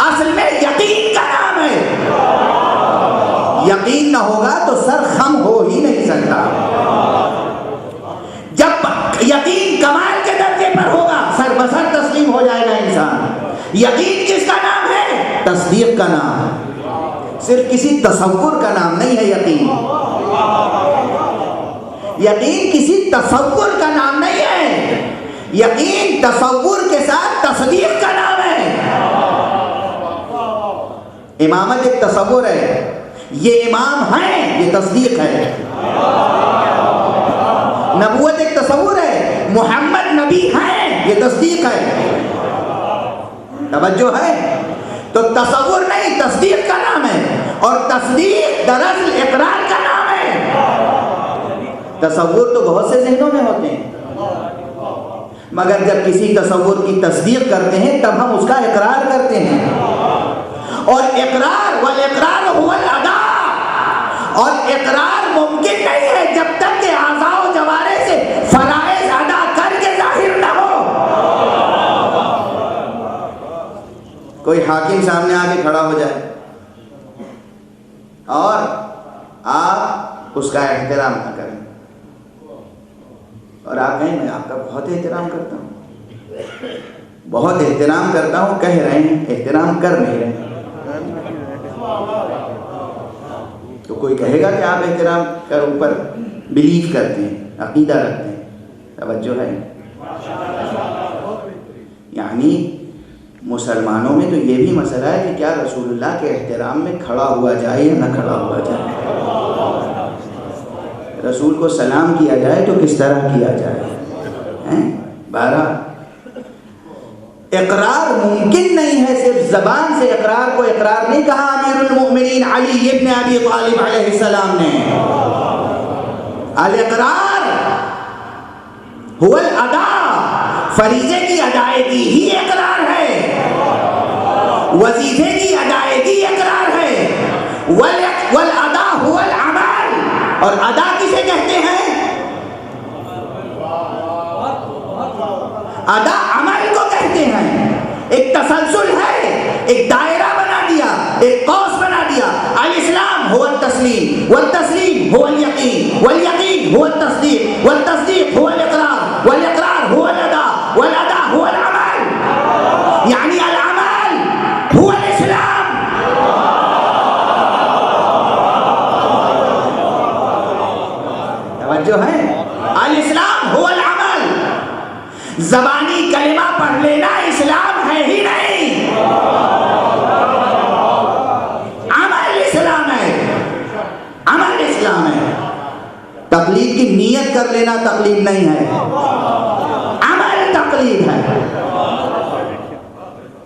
اصل میں یقین کا نام ہے۔ یقین نہ ہوگا تو سر خم ہو ہی نہیں سکتا۔ جب یقین کمال کے درجے پر ہوگا سر بسر تسلیم ہو جائے گا انسان۔ یقین کس کا نام ہے؟ تصدیق کا نام ہے، صرف کسی تصور کا نام نہیں ہے یقین۔ یقین کسی تصور کا نام نہیں ہے، یقین تصور کے ساتھ تصدیق کا نام ہے۔ امامت ایک تصور ہے، یہ امام ہیں، یہ تصدیق ہے۔ نبوت ایک تصور ہے، محمد نبی ہیں، یہ تصدیق ہے۔ توجہ ہے؟ تو تصور نہیں، تصدیق کا نام ہے، اور تصدیق دراصل اقرار کا نام ہے۔ تصور تو بہت سے ذہنوں میں ہوتے ہیں، مگر جب کسی تصور کی تصدیق کرتے ہیں تب ہم اس کا اقرار کرتے ہیں۔ اور اقرار والاقرار هو الاداء، اور اقرار ممکن نہیں ہے جب تک کہ اعضاء و جوارح سے فرائض ادا کر کے ظاہر نہ ہو۔ کوئی حاکم سامنے آگے کھڑا ہو جائے اور آپ اس کا احترام نہ کریں، اور آپ کہیں میں آپ کا بہت احترام کرتا ہوں، بہت احترام کرتا ہوں، کہہ رہے ہیں احترام کر نہیں رہے، تو کوئی کہے گا کہ آپ احترام کر اوپر بلیف کرتے ہیں، عقیدہ رکھتے ہیں۔ توجہ ہے؟ یعنی مسلمانوں میں تو یہ بھی مسئلہ ہے کہ کیا رسول اللہ کے احترام میں کھڑا ہوا جائے یا نہ کھڑا ہوا جائے، رسول کو سلام کیا جائے تو کس طرح کیا جائے۔ بہرحال اقرار ممکن نہیں ہے، صرف زبان سے اقرار کو اقرار نہیں کہا امیر المؤمنین علی ابن ابی طالب علیہ السلام نے۔ الاقرار هو الاداء، فریضے کی ادائیگی ہی اقرار ہے، وظیفے کی ادائیگی اقرار ہے۔ والاداء هو العمل، اور ادا کسے کہتے ہیں؟ ادا عمل کو کہتے ہیں۔ ایک تسلسل ہے، ایک دائرہ بنا دیا، ایک قوس بنا دیا۔ الاسلام هو التسلیم، والتسلیم هو اليقین، والیقین هو التصدیق، والتصدیق هو الاقرار، والاقرار هو الاداء، والاداء هو العمل، یعنی العمل هو الاسلام۔ توجہ ہے؟ الاسلام هو العمل۔ زبانی کلمہ پڑھ لینا اسلام ہے ہی نہیں، عمل اسلام ہے، عمل اسلام ہے۔ تقلید کی نیت کر لینا تقلید نہیں ہے، عمل تقلید ہے۔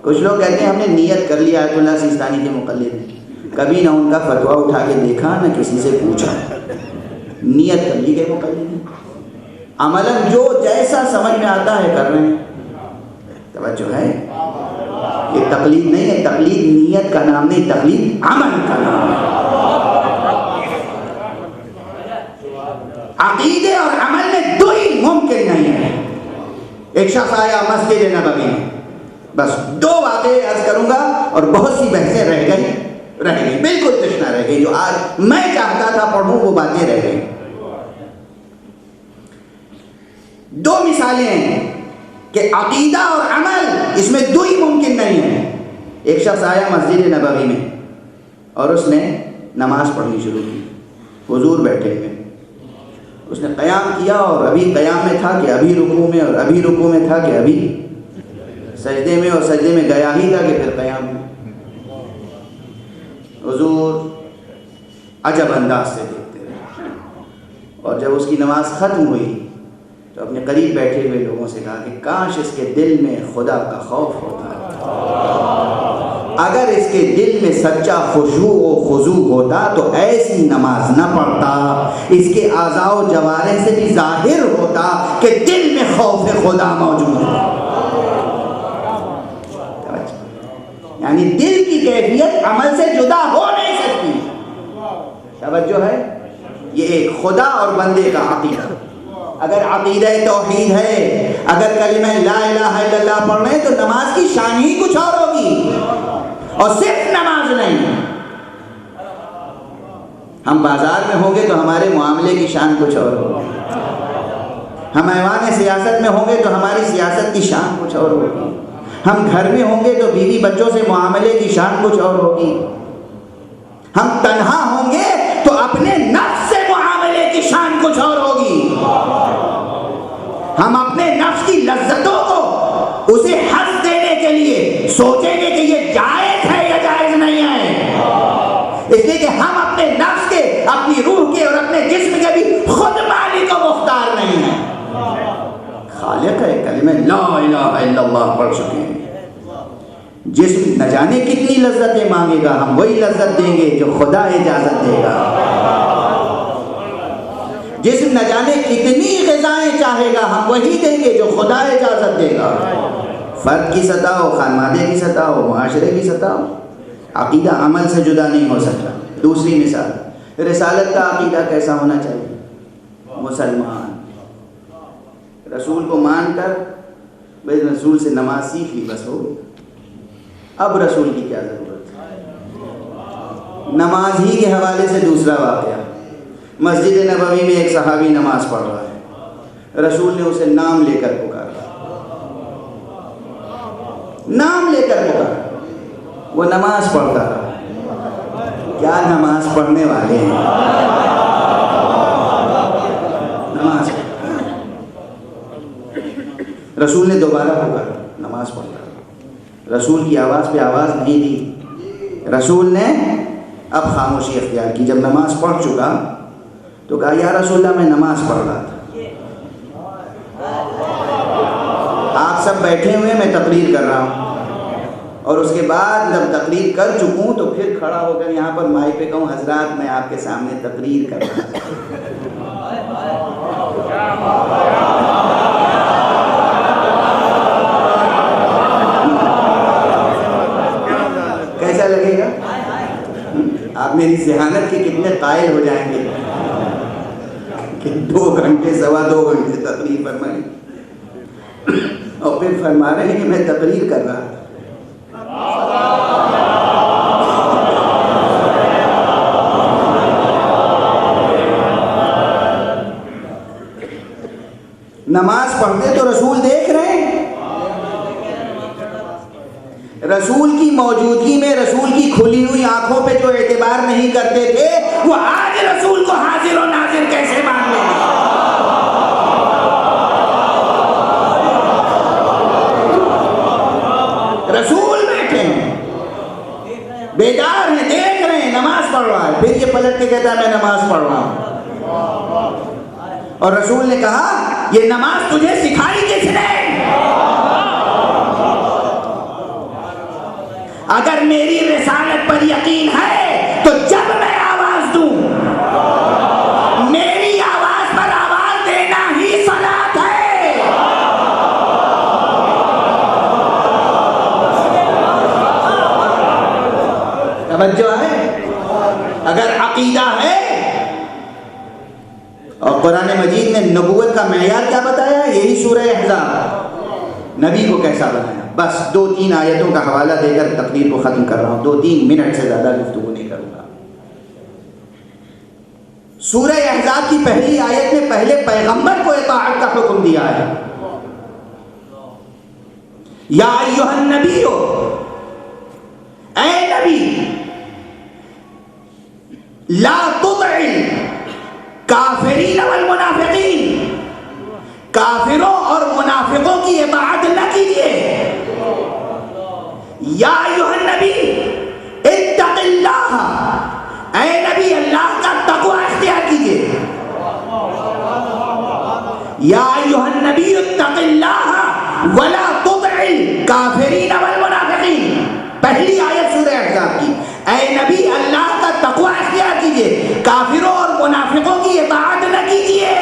کچھ لوگ کہتے ہیں ہم نے نیت کر لی آیت اللہ سیستانی کے مقلد، کبھی نہ ان کا فتویٰ اٹھا کے دیکھا نہ کسی سے پوچھا، نیت کر لی گئے مقلد، عملاً جو جیسا سمجھ میں آتا ہے کر رہے ہیں۔ توجہ ہے؟ یہ تقلید نہیں ہے، تقلید نیت کا نام نہیں، تقلید عمل کا نام ہے۔ عقیدے اور عمل میں دو ہی ممکن نہیں ہے۔ ایک شخص آیا مسجد نبوی میں، بس دو واقعے عرض کروں گا اور بہت سی بحثیں رہ گئی، بالکل تشنا رہ گئی، جو آج میں چاہتا تھا پڑھوں وہ باتیں رہ گئی۔ دو مثالیں ہیں کہ عقیدہ اور عمل اس میں دو ہی ممکن نہیں ہے۔ ایک شخص آیا مسجد نبوی میں اور اس نے نماز پڑھنی شروع کی، حضور بیٹھے ہوئے، اس نے قیام کیا اور ابھی قیام میں تھا کہ ابھی رکوع میں، اور ابھی رکوع میں تھا کہ ابھی سجدے میں، اور سجدے میں گیا ہی تھا کہ پھر قیام میں حضور عجب انداز سے دیکھتے رہے، اور جب اس کی نماز ختم ہوئی تو اپنے قریب بیٹھے ہوئے لوگوں سے کہا کہ کاش اس کے دل میں خدا کا خوف ہوتا، اگر اس کے دل میں سچا خشوع و خضوع ہوتا تو ایسی نماز نہ پڑھتا، اس کے اعضاء و جوارح سے بھی ظاہر ہوتا کہ دل میں خوف خدا موجود ہے۔ یعنی دل کی کیفیت عمل سے جدا ہو نہیں سکتی۔ توجہ ہے، یہ ایک خدا اور بندے کا عقیدہ۔ اگر عقیدہ توحید ہے، اگر کلمہ لا الہ الا اللہ پڑھ رہے ہیں تو نماز کی شان ہی کچھ اور ہوگی، اور صرف نماز نہیں۔ ہم بازار میں ہوں گے تو ہمارے معاملے کی شان کچھ اور ہوگی، ہم ایوان سیاست میں ہوں گے تو ہماری سیاست کی شان کچھ اور ہوگی، ہم گھر میں ہوں گے تو بیوی بچوں سے معاملے کی شان کچھ اور ہوگی، ہم تنہا ہوں گے تو اپنے نفس سے معاملے کی شان کچھ اور ہوگی، ہم اپنے نفس کی لذتوں کو اسے حظ دینے کے لیے سوچیں گے کہ یہ جائز ہے یا جائز نہیں ہے، اس لیے کہ ہم اپنے نفس کے، اپنی روح کے اور اپنے جسم کے بھی خود مالک و مختار نہیں ہیں۔ خالق ہے، کلمہ لا الہ الا اللہ پڑھ چکے ہیں، جسم نہ جانے کتنی لذتیں مانگے گا، ہم وہی لذت دیں گے جو خدا اجازت دے گا، جسم نہ جانے کتنی غذائیں چاہے گا، ہم وہی دیں گے جو خدا اجازت دے گا۔ فرد کی سطح ہو، خانوادے کی سطح ہو، معاشرے کی سطح ہو، عقیدہ عمل سے جدا نہیں ہو سکتا۔ دوسری مثال، رسالت کا عقیدہ کیسا ہونا چاہیے؟ مسلمان رسول کو مان کر بھائی رسول سے نماز سیکھ لی، بس ہو گئی، اب رسول کی کیا ضرورت ہے؟ نماز ہی کے حوالے سے دوسرا واقعہ، مسجد نبوی میں ایک صحابی نماز پڑھ رہا ہے، رسول نے اسے نام لے کر پکارا، نام لے کر پکارا، وہ نماز پڑھتا رہا۔ کیا نماز پڑھنے والے ہیں، نماز رسول نے دوبارہ پکارا، نماز پڑھتا رہا، رسول کی آواز پہ آواز نہیں دی، رسول نے اب خاموشی اختیار کی، جب نماز پڑھ چکا تو کہا یا رسول اللہ میں نماز پڑھ رہا تھا، آپ سب بیٹھے ہوئے میں تقریر کر رہا ہوں، اور اس کے بعد جب تقریر کر چکوں تو پھر کھڑا ہو کر یہاں پر مائک پہ کہوں حضرات میں آپ کے سامنے تقریر کر رہا ہوں۔ کیسا لگے گا؟ آپ میری ذہانت کے کتنے قائل ہو جائیں گے کہ 2 گھنٹے 2.25 گھنٹے تقریر فرمائی، اور پھر فرما رہے ہیں کہ میں تقریر کر رہا تھا۔ نماز پڑھتے تو رسول دیکھ رہے ہیں، رسول کی موجودگی میں رسول کی کھلی ہوئی آنکھوں پہ جو اعتبار نہیں کرتے تھے وہ آج رسول کو حاضر و ناظر کیسے مان لیں گے؟ رسول بیٹھے ہیں، بیدار ہیں، دیکھ رہے ہیں، نماز پڑھ رہا ہے، پھر یہ پلٹ کے کہتا ہے میں نماز پڑھ رہا ہوں، اور رسول نے کہا یہ نماز تجھے سکھائی کس نے؟ اگر میری رسالت پر یقین ہے تو جب میں آواز دوں میری آواز پر آواز دینا ہی صلاۃ ہے۔ توجہ ہے؟ اگر عقیدہ ہے، اور قرآن مجید نے نبوت کا معیار کیا بتایا؟ یہی سورہ احزاب، نبی کو کیسا بنایا۔ بس 2-3 آیتوں کا حوالہ دے کر تقریر کو ختم کر رہا ہوں، 2-3 منٹ سے زیادہ گفتگو نہیں کروں گا۔ سورہ احزاب کی پہلی آیت میں پہلے پیغمبر کو اطاعت کا حکم دیا ہے، یا ایھا النبی، اے نبی، لا تطع کافرین والمنافقین، کافروں اور منافقوں کی اطاعت نہ کیجیے۔ یا ایھا النبی اتق اللہ، اے نبی اللہ کا تقوی اختیار کیجئے. یا ایھا النبی اتق اللہ ولا تطع الکافرین والمنافقین، پہلی آیت سورہ احزاب کی. اے نبی اللہ کا تقوی اختیار کیجئے، کافروں اور منافقوں کی اطاعت نہ کیجئے.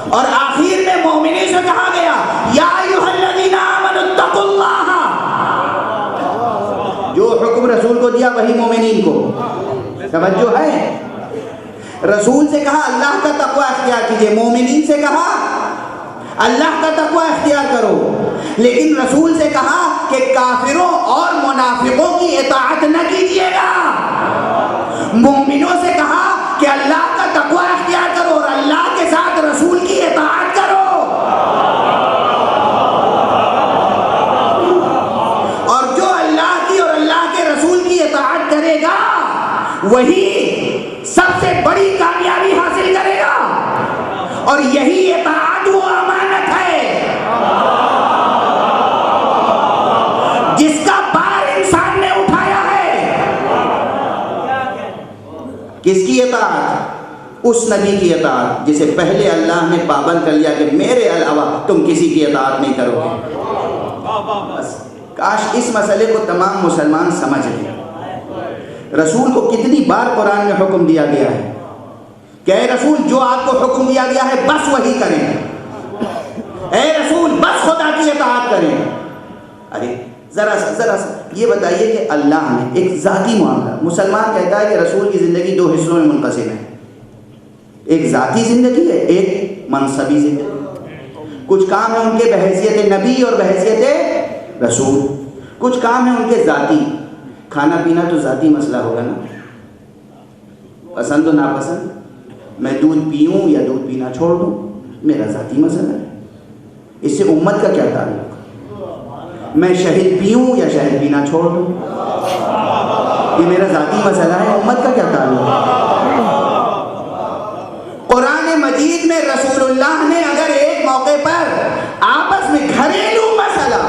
اور آخر میں مومنین سے کہا گیا یا ایھا الذین آمنوا اتقوا اللہ. جو حکم رسول کو دیا وہی مومنین کو. توجہ ہے؟ رسول سے کہا اللہ کا تقوی اختیار کیجئے، مومنین سے کہا اللہ کا تقوی اختیار کرو. لیکن رسول سے کہا کہ کافروں اور منافقوں کی اطاعت نہ کیجئے گا. مومنوں سے کہا کہ اللہ کا تقوی اختیار کرو اور اللہ کے ساتھ رسول کی اطاعت کرو. اور جو اللہ کی اور اللہ کے رسول کی اطاعت کرے گا وہی سب سے بڑی کامیابی حاصل کرے گا. اور یہی اطاعت وہ امانت ہے جس کا بار انسان نے اٹھایا ہے. کس کی اطاعت؟ اس نبی کی اطاعت جسے پہلے اللہ نے پابند کر لیا کہ میرے علاوہ تم کسی کی اطاعت نہیں کرو گے. بس کاش اس مسئلے کو تمام مسلمان سمجھ لیں. رسول کو کتنی بار قرآن میں حکم دیا گیا ہے کہ اے رسول جو آپ کو حکم دیا گیا ہے بس وہی کریں. اے رسول بس خدا کی اطاعت کریں. ارے ذرا سا یہ بتائیے کہ اللہ نے ایک ذاتی معاملہ، مسلمان کہتا ہے کہ رسول کی زندگی دو حصوں میں منقسم ہے. ایک ذاتی زندگی ہے، ایک منصبی زندگی. کچھ کام ہے ان کے بحیثیت نبی اور بحیثیت رسول، کچھ کام ہے ان کے ذاتی. کھانا پینا تو ذاتی مسئلہ ہوگا نا، پسند و ناپسند. میں دودھ پیوں یا دودھ پینا چھوڑ دوں میرا ذاتی مسئلہ ہے. اس سے امت کا کیا تعلق؟ میں شہد پیوں یا شہد پینا چھوڑ دوں یہ میرا ذاتی مسئلہ ہے. امت کا کیا تعلق؟ قرآن مجید میں رسول اللہ نے اگر ایک موقع پر آپس میں گھریلو مسئلہ،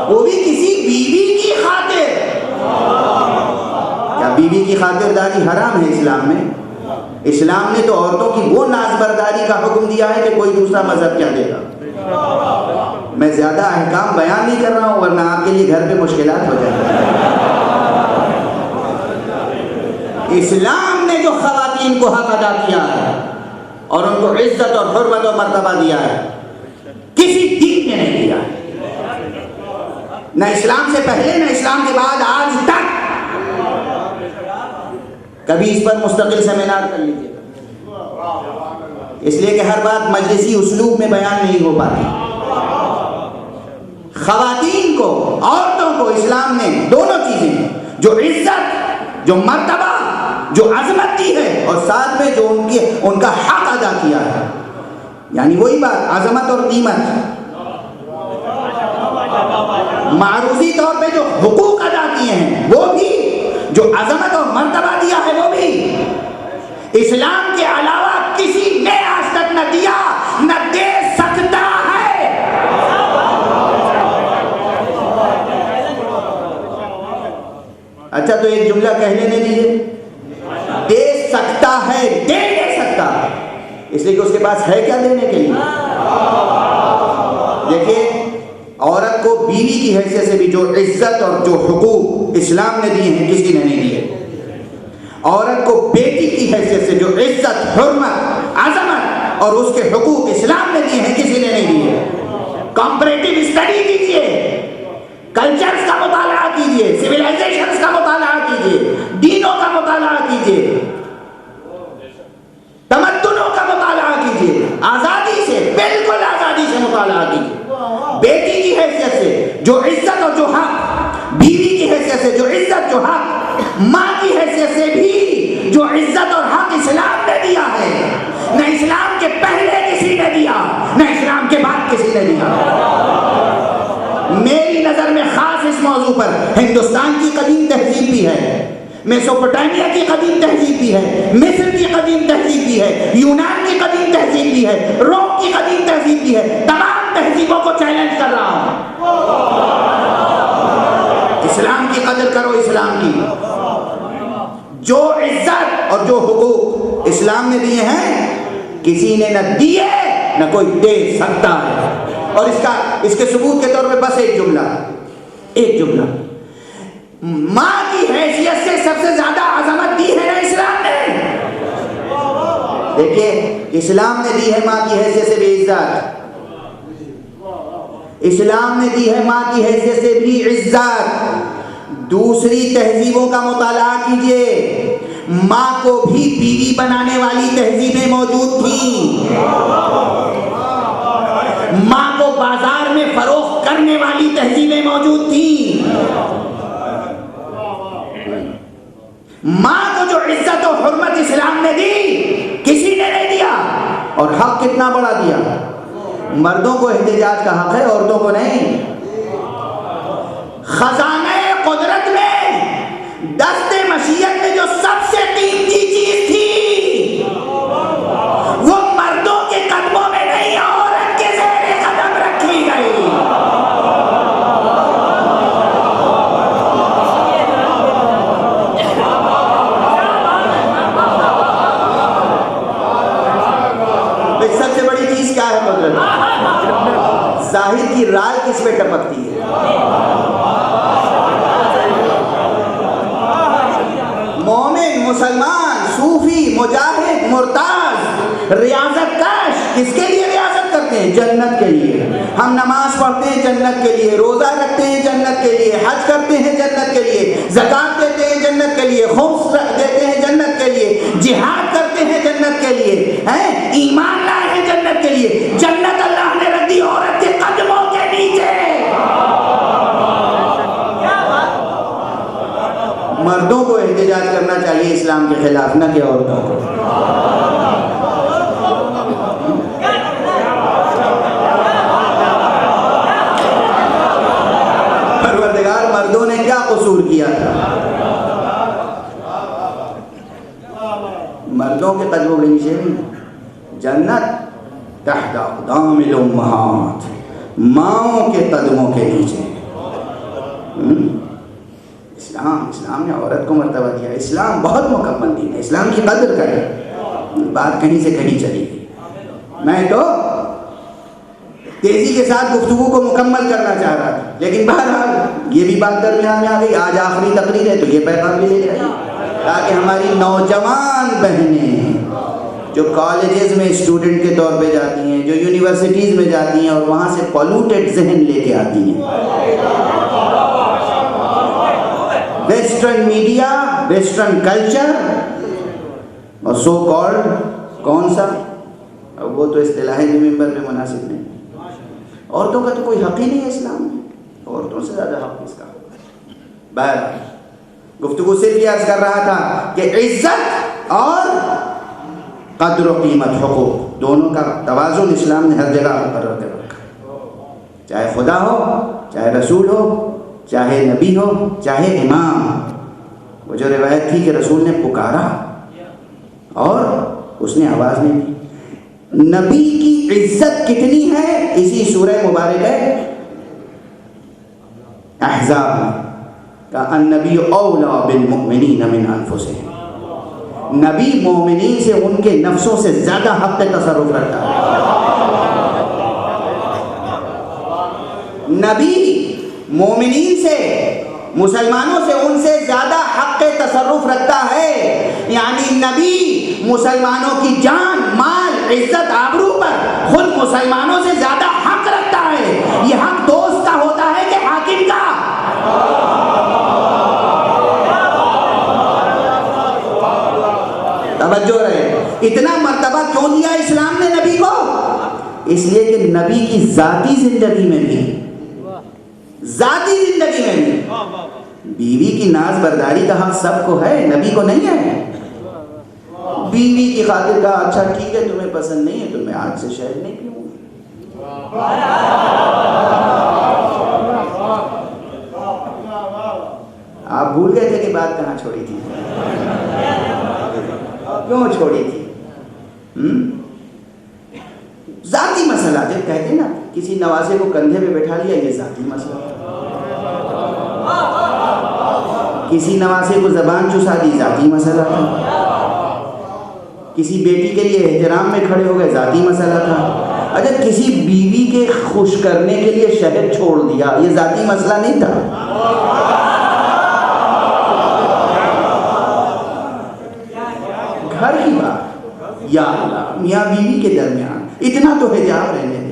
وہ بھی کسی بیوی کی خاطر، کیا بیوی کی خاطرداری حرام ہے اسلام میں؟ اسلام نے تو عورتوں کی وہ ناز برداری کا حکم دیا ہے کہ کوئی دوسرا مذہب کیا دے گا. میں زیادہ احکام بیان نہیں کر رہا ہوں ورنہ آپ کے لیے گھر پہ مشکلات ہو جائیں. اسلام نے جو خواتین کو حق ادا کیا ہے اور ان کو عزت اور حرمت و مرتبہ دیا ہے کسی دین نے نہیں دیا ہے. نہ اسلام سے پہلے نہ اسلام کے بعد آج تک. کبھی اس پر مستقل سیمینار کر لیجیے، اس لیے کہ ہر بات مجلسی اسلوب میں بیان نہیں ہو پاتی. خواتین کو، عورتوں کو اسلام نے دونوں چیزیں، جو عزت، جو مرتبہ، جو عظمت دی ہے اور ساتھ میں جو ان کا حق ادا کیا ہے. یعنی وہی بات، عظمت اور قیمت. معروضی طور پہ جو حقوق ادا کیے ہیں وہ بھی، جو عظمت اور مرتبہ دیا ہے وہ بھی. اسلام کے علاوہ کسی نے آج تک نہ دیا نہ دے سکتا ہے. اچھا تو ایک جملہ کہہ لینے دیجیے، دے سکتا ہے، دے سکتا، اس لیے کہ اس کے پاس ہے کیا دینے کے لیے. دیکھیے عورت کو بیوی کی حیثیت سے بھی جو عزت اور جو حقوق اسلام نے دیے ہیں کسی نے نہیں دیے. عورت کو بیٹی کی حیثیت سے جو عزت، حرمت، عظمت اور اس کے حقوق اسلام نے دیے ہیں کسی نے نہیں دیے. کمپریٹیو اسٹڈی کیجیے، کلچرز کا مطالعہ کیجیے، سویلائزیشنز کا مطالعہ کیجیے، دینوں کا مطالعہ کیجیے، تمدنوں کا مطالعہ کیجیے. آزادی سے، بالکل آزادی سے مطالعہ کیجیے. بیٹی کی حیثیت سے جو عزت اور جو حق، بیوی کی حیثیت سے جو عزت، جو حق، ماں کی حیثیت سے بھی جو عزت اور حق اسلام نے دیا ہے، نہ اسلام کے پہلے کسی نے دیا نہ اسلام کے بعد کسی نے دیا. میری نظر میں خاص اس موضوع پر ہندوستان کی قدیم تہذیب بھی ہے، میسوپوٹامیہ کی قدیم تہذیب بھی ہے، مصر کی قدیم تہذیب بھی ہے، یونان کی قدیم تہذیب بھی ہے، روم کی قدیم تہذیب بھی ہے. تمام تہذیبوں کو چیلنج کر رہا ہوں. اسلام کی قدر کرو. اسلام کی جو عزت اور جو حقوق اسلام نے دیے ہیں کسی نے نہ دیے نہ کوئی دے سکتا ہے. اور اس کے ثبوت کے طور پہ بس ایک جملہ ماں کی حیثیت سے سب سے زیادہ عظمت دی ہے نا اسلام نے. دیکھیے اسلام نے دی ہے ماں کی حیثیت سے بھی عزت. اسلام نے دی ہے ماں کی حیثیت سے بھی عزت. دوسری تہذیبوں کا مطالعہ کیجئے, ماں کو بھی بیوی بنانے والی تہذیبیں موجود تھیں. ماں کو بازار میں فروخت کرنے والی تہذیبیں موجود تھیں. ماں کو جو عزت و حرمت اسلام نے دی کسی نے نہیں دیا. اور حق کتنا بڑا دیا. مردوں کو احتجاج کا حق ہے, عورتوں کو نہیں. خزانہ قدرت میں دست مشیت میں جو سب سے قیمتی چیز تھی وہ مردوں کے قدموں میں نہیں عورت کے زیر قدم رکھی گئی. سب سے بڑی چیز کیا ہے قدرت؟ ظاہر کی رائے کس پہ ٹپکتی ہے؟ مومن, مسلمان, صوفی, مجاہد, مرتاز, ریاضت کش کس کے لیے ریاضت کرتے ہیں؟ جنت کے لیے. ہم نماز پڑھتے ہیں جنت کے لیے, روزہ رکھتے ہیں جنت کے لیے, حج کرتے ہیں جنت کے لیے, زکات دیتے ہیں جنت کے لیے, خمس دیتے ہیں جنت کے لیے, جہاد کرتے ہیں جنت کے لیے, ایمان لائے ہیں جنت کے لیے. جنت اللہ نے رکھ دی عورت کے قدموں کے نیچے. مردوں کو احتجاج کرنا چاہیے اسلام کے خلاف, نہ کہ عورتوں کو. پروردگار مردوں نے کیا قصور کیا تھا؟ مردوں کے قدموں کے نیچے جنت تحت اقدام الامہات, ماؤں کے قدموں کے نیچے. اسلام نے عورت کو مرتبہ دیا. اسلام بہت مکمل دین ہے. اسلام کی قدر کریں. بات کہیں سے کہیں چلی گئی. میں تو تیزی کے ساتھ گفتگو کو مکمل کرنا چاہ رہا تھا, لیکن بہرحال یہ بھی بات درمیان میں آ گئی. آج آخری تقریر ہے تو یہ پیغام بھی لے جائیے تاکہ ہماری نوجوان بہنیں جو کالجز میں اسٹوڈنٹ کے طور پہ جاتی ہیں, جو یونیورسٹیز میں جاتی ہیں اور وہاں سے پولوٹڈ ذہن لے کے آتی ہیں, ویسٹرن میڈیا, ویسٹرن کلچر اور سو کالڈ کون سا, وہ تو اصطلاحی ممبر پہ مناسب نہیں. عورتوں کا تو کوئی حق ہی نہیں ہے اسلام میں. عورتوں سے زیادہ حق اس کا. بہرحال گفتگو صرف یہ عرض کر رہا تھا کہ عزت اور قدر و قیمت, حقوق, دونوں کا توازن اسلام نے ہر جگہ مقرر کر رکھا. چاہے خدا ہو, چاہے رسول ہو, چاہے نبی ہو, چاہے امام. وہ جو روایت تھی کہ رسول نے پکارا اور اس نے آواز نہیں دی. نبی کی عزت کتنی ہے اسی سورہ مبارک ہے احزاب میں کہ النبی اولا بالمؤمنین من انفسہم. نبی مومنین سے ان کے نفسوں سے زیادہ حق تصرف رکھتا ہے. نبی مومنین سے, مسلمانوں سے, ان سے زیادہ حق تصرف رکھتا ہے. یعنی نبی مسلمانوں کی جان, مال, عزت, آبرو پر خود مسلمانوں سے زیادہ حق رکھتا ہے. یہ حق دوست کا ہوتا ہے کہ حاکم کا؟ توجہ رہے. اتنا مرتبہ کیوں دیا اسلام نے نبی کو؟ اس لیے کہ نبی کی ذاتی زندگی میں بھی بیوی کی ناز برداری کا حق سب کو ہے, نبی کو نہیں ہے. بیوی کی خاطر کا اچھا ٹھیک ہے تمہیں پسند نہیں ہے تو میں آج سے شہد نہیں پیوں گی. آپ بھول گئے تھے کہ بات کہاں چھوڑی تھی, کیوں چھوڑی تھی؟ ذاتی مسئلہ جب کہتے نا کسی نواسے کو کندھے پہ بیٹھا لیا، یہ ذاتی مسئلہ تھا. کسی نواسے کو زبان چسا دی، ذاتی مسئلہ تھا. کسی بیٹی کے لیے احترام میں کھڑے ہو گئے، ذاتی مسئلہ تھا. اگر کسی بیوی کے خوش کرنے کے لیے شہد چھوڑ دیا، یہ ذاتی مسئلہ نہیں تھا. گھر کی بات، یا اللہ، میاں بیوی کے درمیان اتنا تو حجاب رہنے دے.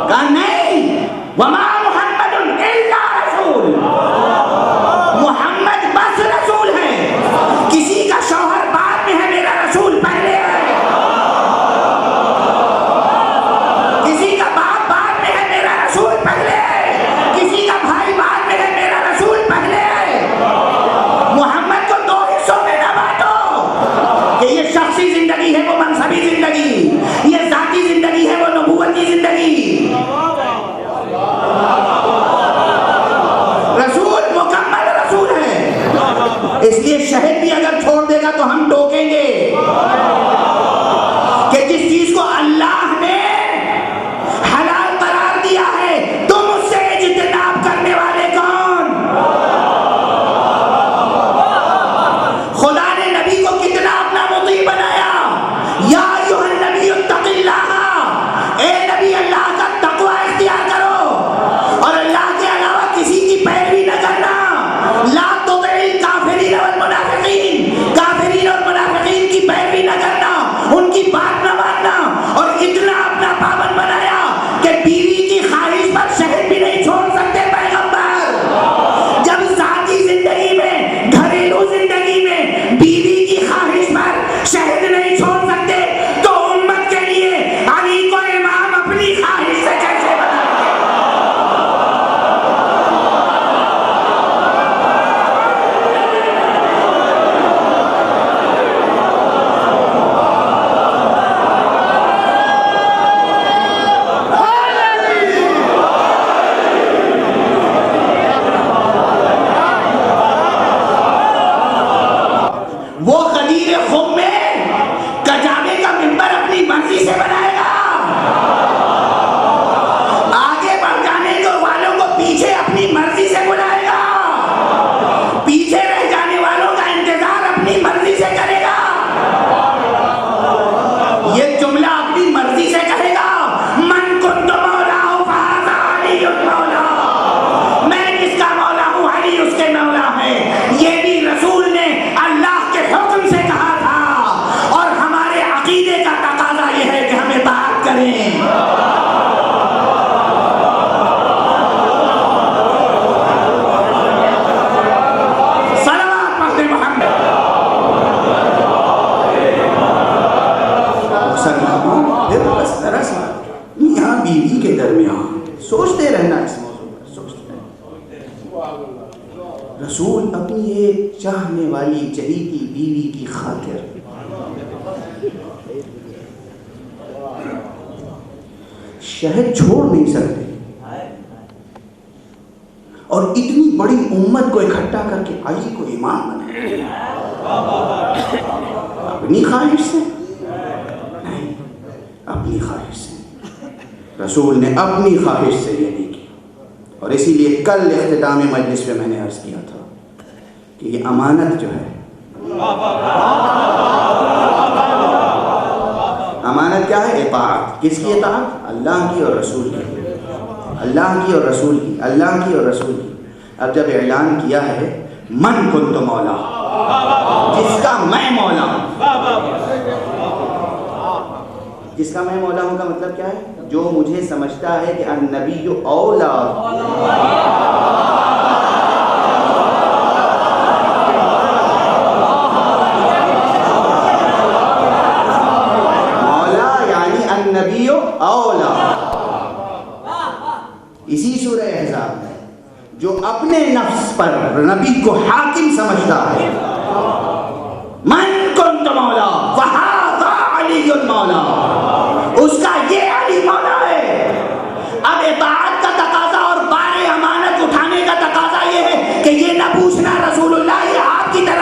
کہا نہیں، وما محمد الا رسول، محمد بس رسول ہے. کسی کا شوہر بعد میں ہے، میرا رسول پہلے ہے. کسی کا باپ بعد میں ہے، میرا رسول پہلے ہے. کسی کا بھائی بعد میں ہے، میرا رسول پہلے ہے. محمد کو دو حصوں میں نہ بانٹو کہ یہ شخصی زندگی ہے، وہ منصبی زندگی، یہ ذاتی زندگی ہے، وہ نبوتی زندگی. رسول مکمل رسول ہے. اس لیے شہد بھی اگر چھوڑ دے گا تو ہم ٹوکیں گے کہ جس چیز کو اللہ نے حلال قرار دیا ہے، تم اس سے اجتناب کرنے والے کون؟ خدا نے نبی کو کتنا اپنا مطیع بنایا. یا ایھا النبی اتق اللہ، اے نبی اللہ کا تقوی اختیار کرو اور اللہ کے علاوہ کسی کی پیروی نہ کرنا. لا تطع الکافرین والمنافقین، کافرین اور منافقین کی پیروی نہ کرنا، ان کی بات نہ ماننا. اور اتنا اپنا پابند بنایا کہ بیوی کی خواہش پر شہد بھی نہیں چھوڑ سکتے پیغمبر. جب ذاتی زندگی میں، گھریلو زندگی میں بیوی کی خواہش پر شہد نہیں چھوڑ سکتے تو امت کے لیے علی کو امام اپنی خواہش سے کیسے بنا؟ وہ غدیر خم میں کجاوے کا ممبر اپنی مرضی سے بنائے گا، آگے بڑھ جانے والوں کو پیچھے اپنی مرضی سے بلائے گا، پیچھے رہ جانے والوں کا انتظار اپنی مرضی سے کرے گا. یہ جملہ اپنی مرضی سے کہے گا، من کنت مولا فہذا علی مولا، میں جس کا مولا ہوں علی اس کے مولا ہے. یہ بھی رسول نے اللہ کے حکم سے کہا تھا، اور ہمارے عقیدے کا تقاضا یہ ہے کہ ہم اطاعت کریں. صلوات پڑھتے محمد. پھر بس دراصل میاں بیوی کے درمیان سوچتے رہنا، اس موضوع پر سوچتے رہنا. رسول اپنی ایک چاہنے والی چہیتی بیوی کی خاطر شہد چھوڑ نہیں سکتے، اور اتنی بڑی امت کو اکٹھا کر کے علی کو امام بنائے. اپنی خواہش سے نہیں، اپنی خواہش سے. رسول نے اپنی خواہش سے یہ نہیں کی. اور اسی لیے کل اختتام مجلس میں نے عرض کیا تھا کہ یہ امانت جو ہے، امانت کیا ہے؟ اطاعت. کس کی اطاعت؟ اللہ کی اور رسول کی. اللہ کی اور رسول کی، اللہ کی اور رسول کی. اب جب اعلان کیا ہے من کنت مولا، جس کا میں مولا ہوں، جس کا میں مولا ہوں کا مطلب کیا ہے؟ جو مجھے سمجھتا ہے کہ النبی اولا، مولا یعنی النبی اولا. اسی سورہ احزاب میں جو اپنے نفس پر نبی کو حاکم سمجھتا ہے، من کنت مولا فہذا علی مولا، اس کا یہ علی مولا ہے. اب اطاعت کا تقاضا اور بار امانت اٹھانے کا تقاضا یہ ہے کہ یہ نہ پوچھنا رسول اللہ یہ آپ کی طرف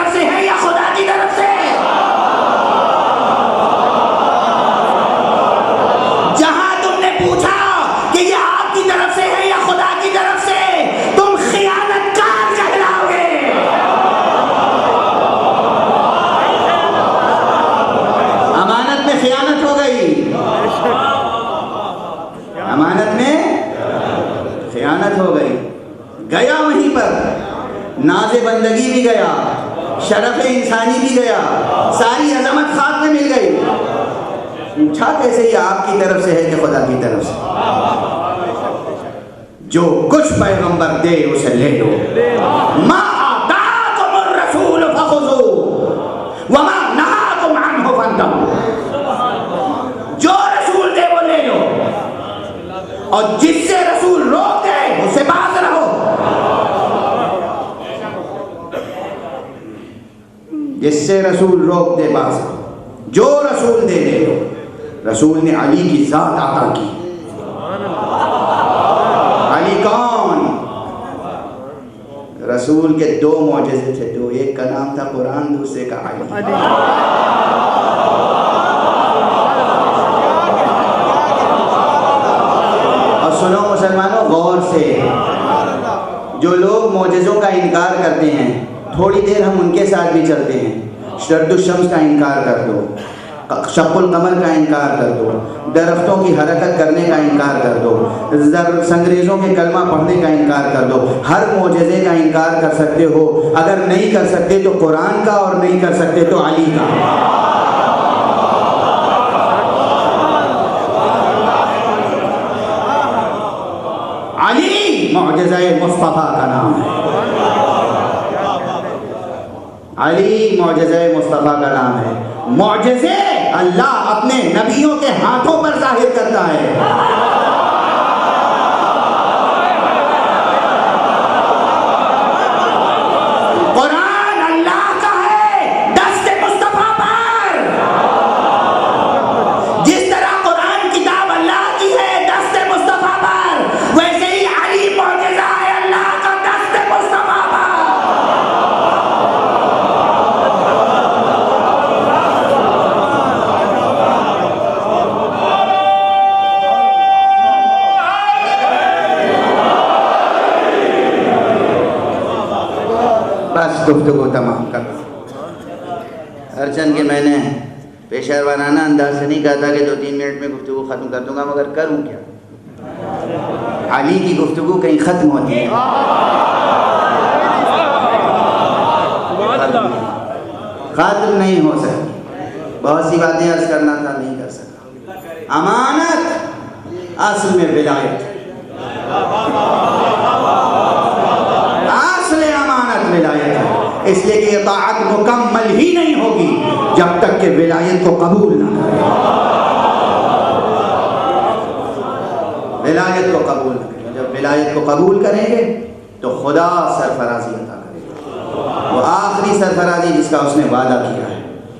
ناز بندگی بھی گیا، شرف انسانی بھی گیا، ساری عظمت خاک میں مل گئی. پوچھا کیسے یہ آپ کی طرف سے ہے کہ خدا کی طرف سے؟ جو کچھ پیغمبر دے اسے لے لو. ما آتاکم الرسول فخذوہ وما نہاکم عنہ فانتہوا. جو رسول دے وہ لے لو، اور جس سے رسول روک دے اس سے باز رہو. جس سے رسول روک دے باز رہو. جو رسول دے لے لو. رسول نے علی کی ذات عطا کی. علی کون؟ رسول کے دو معجزے تھے، دو. ایک کا نام تھا قرآن، دوسرے کا علی. اور سنو مسلمانوں غور سے، جو لوگ معجزوں کا انکار کرتے ہیں تھوڑی دیر ہم ان کے ساتھ بھی چلتے ہیں. شرد الشمس کا انکار کر دو، شق القمر کا انکار کر دو، درختوں کی حرکت کرنے کا انکار کر دو، سنگریزوں کے کلمہ پڑھنے کا انکار کر دو. ہر معجزے کا انکار کر سکتے ہو. اگر نہیں کر سکتے تو قرآن کا، اور نہیں کر سکتے تو علی کا. علی معجزہ مصطفیٰ کا نام ہے. علی معجزہ مصطفیٰ کا نام ہے. معجزے اللہ اپنے نبیوں کے ہاتھوں پر ظاہر کرتا ہے. قرآن اللہ کا ہے دست مصطفیٰ پر. جس طرح قرآن کتاب اللہ کی ہے دست مصطفیٰ پر، ویسے ہی علی معجزہ ہے اللہ کا دست مصطفیٰ پر. بس گفتگو تمام کر. ہرچند کہ میں نے پیشہ ورانہ انداز سے نہیں کہا تھا کہ 2-3 منٹ میں گفتگو ختم کر دوں گا، مگر کروں کیا؟ علی کی گفتگو کہیں ختم ہوتی ہے؟ ختم نہیں ہو سکتی. بہت سی باتیں عرض کرنا تھا، نہیں کر سکتا. امانت اصل میں ولایت، اصل امانت ولایت ہے. اس لیے کہ اطاعت مکمل ہی نہیں ہوگی جب تک کہ ولایت کو قبول نہ کرے. ولایت کو قبول نہ کرے. جب ولایت کو قبول کریں گے تو خدا سرفرازی عطا کرے گا. وہ آخری سرفرازی جس کا اس نے وعدہ کیا ہے.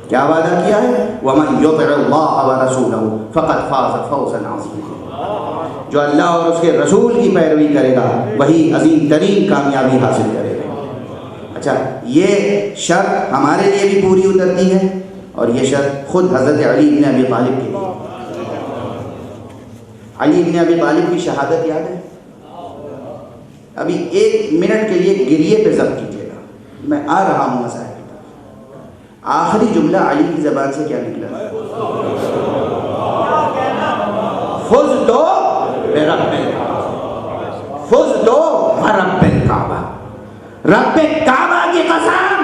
کیا وعدہ کیا ہے؟ وَمَن يُطِعِ اللَّهَ وَرَسُولَهُ فَقَدْ فَازَ فَوْزًا عَظِيمًا. جو اللہ اور اس کے رسول کی پیروی کرے گا وہی عظیم ترین کامیابی حاصل کرے گا. اچھا، یہ شرط ہمارے لیے بھی پوری اترتی ہے، اور یہ شرط خود حضرت علی بن ابی طالب کے لیے. علی بن ابی طالب کی شہادت یاد ہے؟ ابھی 1 منٹ کے لیے گریے پہ ضبط کیجیے گا، میں آ رہا ہوں مسائل. آخری جملہ علی کی زبان سے کیا نکلا؟ فزت برب الکعبہ، فزت برب الکعبہ. رب کعبہ کی قسم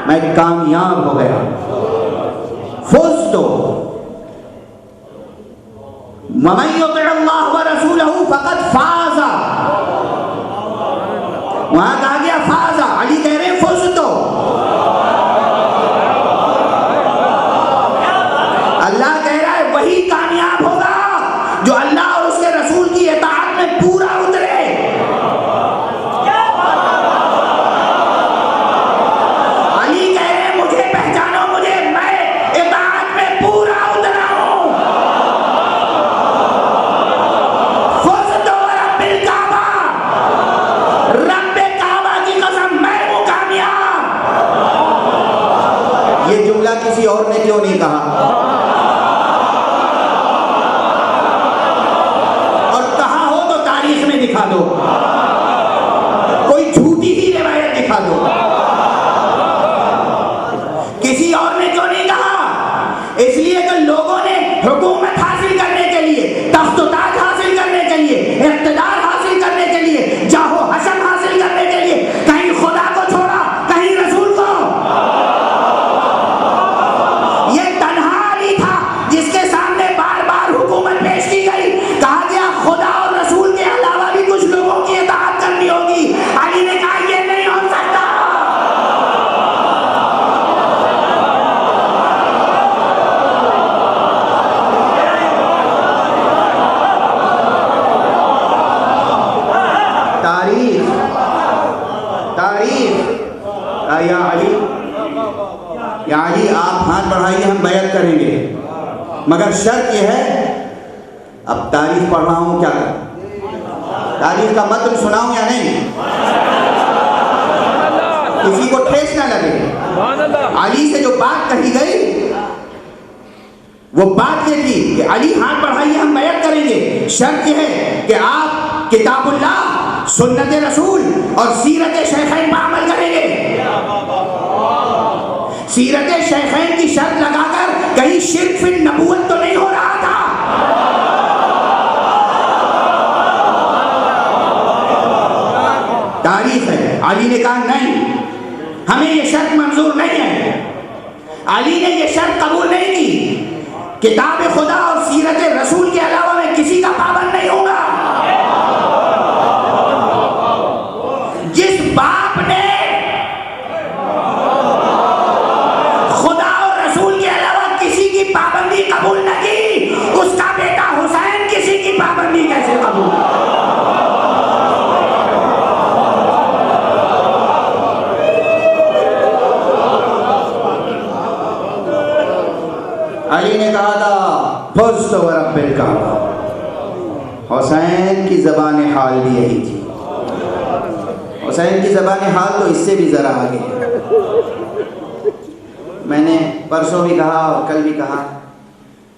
میں کامیاب ہو گیا. فزت ومن یطع اللہ ورسولہ فقد فاز. وہاں کہا گیا فاز، علی کہہ رہے فزت. اللہ کہہ رہا ہے وہی کامیاب ہوگا جو اللہ اور اس کے رسول کی اطاعت میں پورا اترے. علی کہہ رہے ہیں مجھے پہچانو، مجھے، میں اطاعت میں پورا اترا ہوں. فزت ورب الکعبہ، رب کعبہ کی قسم میں ہوں کامیاب. یہ جملہ کسی اور نے کیوں نہیں کہا؟ دکھا دو، کوئی جھوٹی ہی روایت دکھا دو. کسی اور نے کیوں نہیں کہا؟ اس لیے کہ لوگوں نے حکومت حاصل کرنے کے لیے، تخت و تاج حاصل کرنے کے لیے، اقتدار حاصل کرنے کے لیے، جاہ و حشم حاصل کرنے کے لیے کہیں خدا کو آپ ہاتھ بڑھائیے ہم بیعت کریں گے، مگر شرط یہ ہے، اب تاریخ پڑھ رہا ہوں، کیا تاریخ کا متن سناؤں یا نہیں؟ کسی کو ٹھیس نہ لگے۔ علی سے جو بات کہی گئی وہ بات یہ تھی کہ علی ہاتھ بڑھائیے ہم بیعت کریں گے، شرط یہ ہے کہ آپ کتاب اللہ، سنت رسول اور سیرت شیخین پر عمل کریں گے۔ سیرت شیخین کی شرط لگا کر کہیں شرک فی النبوت تو نہیں ہو رہا تھا۔ تاریخ ہے، علی نے کہا نہیں، ہمیں یہ شرط منظور نہیں ہے۔ علی نے یہ شرط قبول نہیں کی، کتاب خدا اور سیرت رسول کے علاوہ میں کسی کا پابند نہیں ہوں گا۔ جس باپ نے خدا اور رسول کے علاوہ کسی کی پابندی قبول نہ کی، اس کا بیٹا حسین کسی کی پابندی کیسے قبول کرے؟ علی نے کہا تھا فزت ورب الکعبہ، حسین کی زبان حال بھی یہی تھی۔ حسین کی زبان حال تو اس سے بھی ذرا آگے ہے۔ میں نے پرسوں بھی کہا اور کل بھی کہا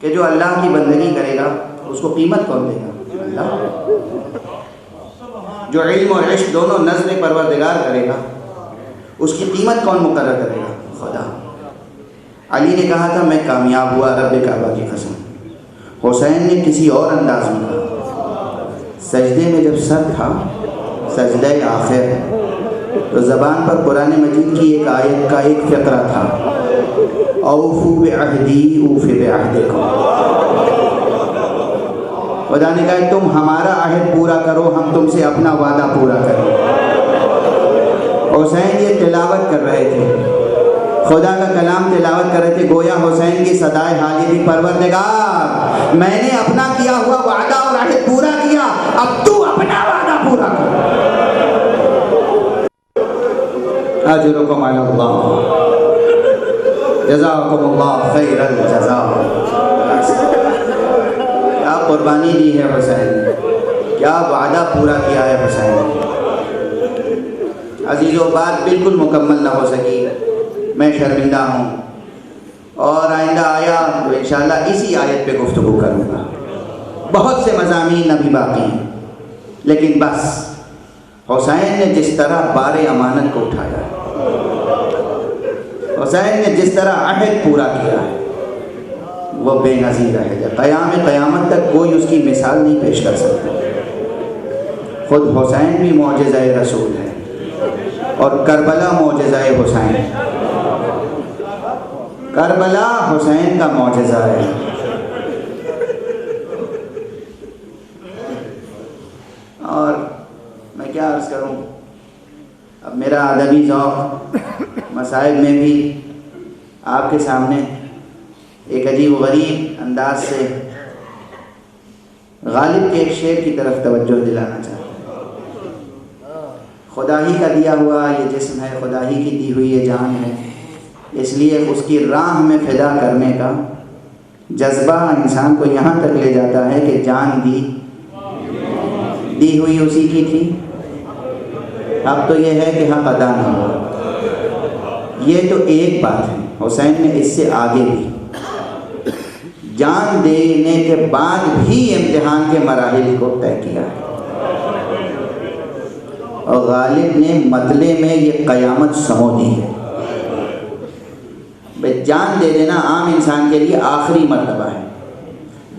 کہ جو اللہ کی بندگی کرے گا اس کو قیمت کون دے گا؟ اللہ۔ جو علم اور عشق دونوں نزد پروردگار کرے گا اس کی قیمت کون مقرر کرے گا؟ خدا۔ علی نے کہا تھا میں کامیاب ہوا رب کعبہ کی قسم۔ حسین نے کسی اور انداز میں کہا، سجدے میں جب سر تھا، سجدہ آخر، تو زبان پر قرآن مجید کی ایک آیت کا ایک فقرہ تھا، اوفوا بعہدی اوف بعہدکم۔ خدا نے کہا تم ہمارا عہد پورا کرو، ہم تم سے اپنا وعدہ پورا کریں۔ حسین یہ تلاوت کر رہے تھے، خدا کا کلام تلاوت کر رہے تھے، گویا حسین کی صدائے حالی تھی، پروردگار میں نے اپنا کیا ہوا وعدہ اور عہد پورا کیا، اب تو اپنا وعدہ پورا کر۔ اجرکم علی اللہ، جزاکم اللہ خیر الجزاء۔ کیا قربانی دی ہے حسین نے، کیا وعدہ پورا کیا ہے حسین نے۔ عزیزو بات بالکل مکمل نہ ہو سکی، میں شرمندہ ہوں، اور آئندہ آیا تو انشاءاللہ اسی آیت پہ گفتگو کروں گا۔ بہت سے مضامین ابھی باقی ہیں، لیکن بس حسین نے جس طرح بار امانت کو اٹھایا ہے، حسین نے جس طرح عہد پورا کیا ہے، وہ بے نظیر عہد ہے۔ قیامت تک کوئی اس کی مثال نہیں پیش کر سکتا۔ خود حسین بھی معجزہ رسول ہے، اور کربلا معجزہ حسین، کربلا حسین کا معجزہ ہے۔ اور میں کیا عرض کروں، اب میرا ادبی ذوق مصائب میں بھی آپ کے سامنے ایک عجیب و غریب انداز سے غالب کے ایک شعر کی طرف توجہ دلانا چاہتا ہوں۔ خدا ہی کا دیا ہوا یہ جسم ہے، خدا ہی کی دی ہوئی یہ جان ہے، اس لیے اس کی راہ میں فدا کرنے کا جذبہ انسان کو یہاں تک لے جاتا ہے کہ جان دی ہوئی اسی کی تھی، اب تو یہ ہے کہ حق ادا نہ ہو۔ یہ تو ایک بات ہے، حسین نے اس سے آگے بھی جان دینے کے بعد بھی امتحان کے مراحل کو طے کیا ہے، اور غالب نے مطلع میں یہ قیامت سمو دی ہے۔ جان دے دینا عام انسان کے لیے آخری مرتبہ ہے،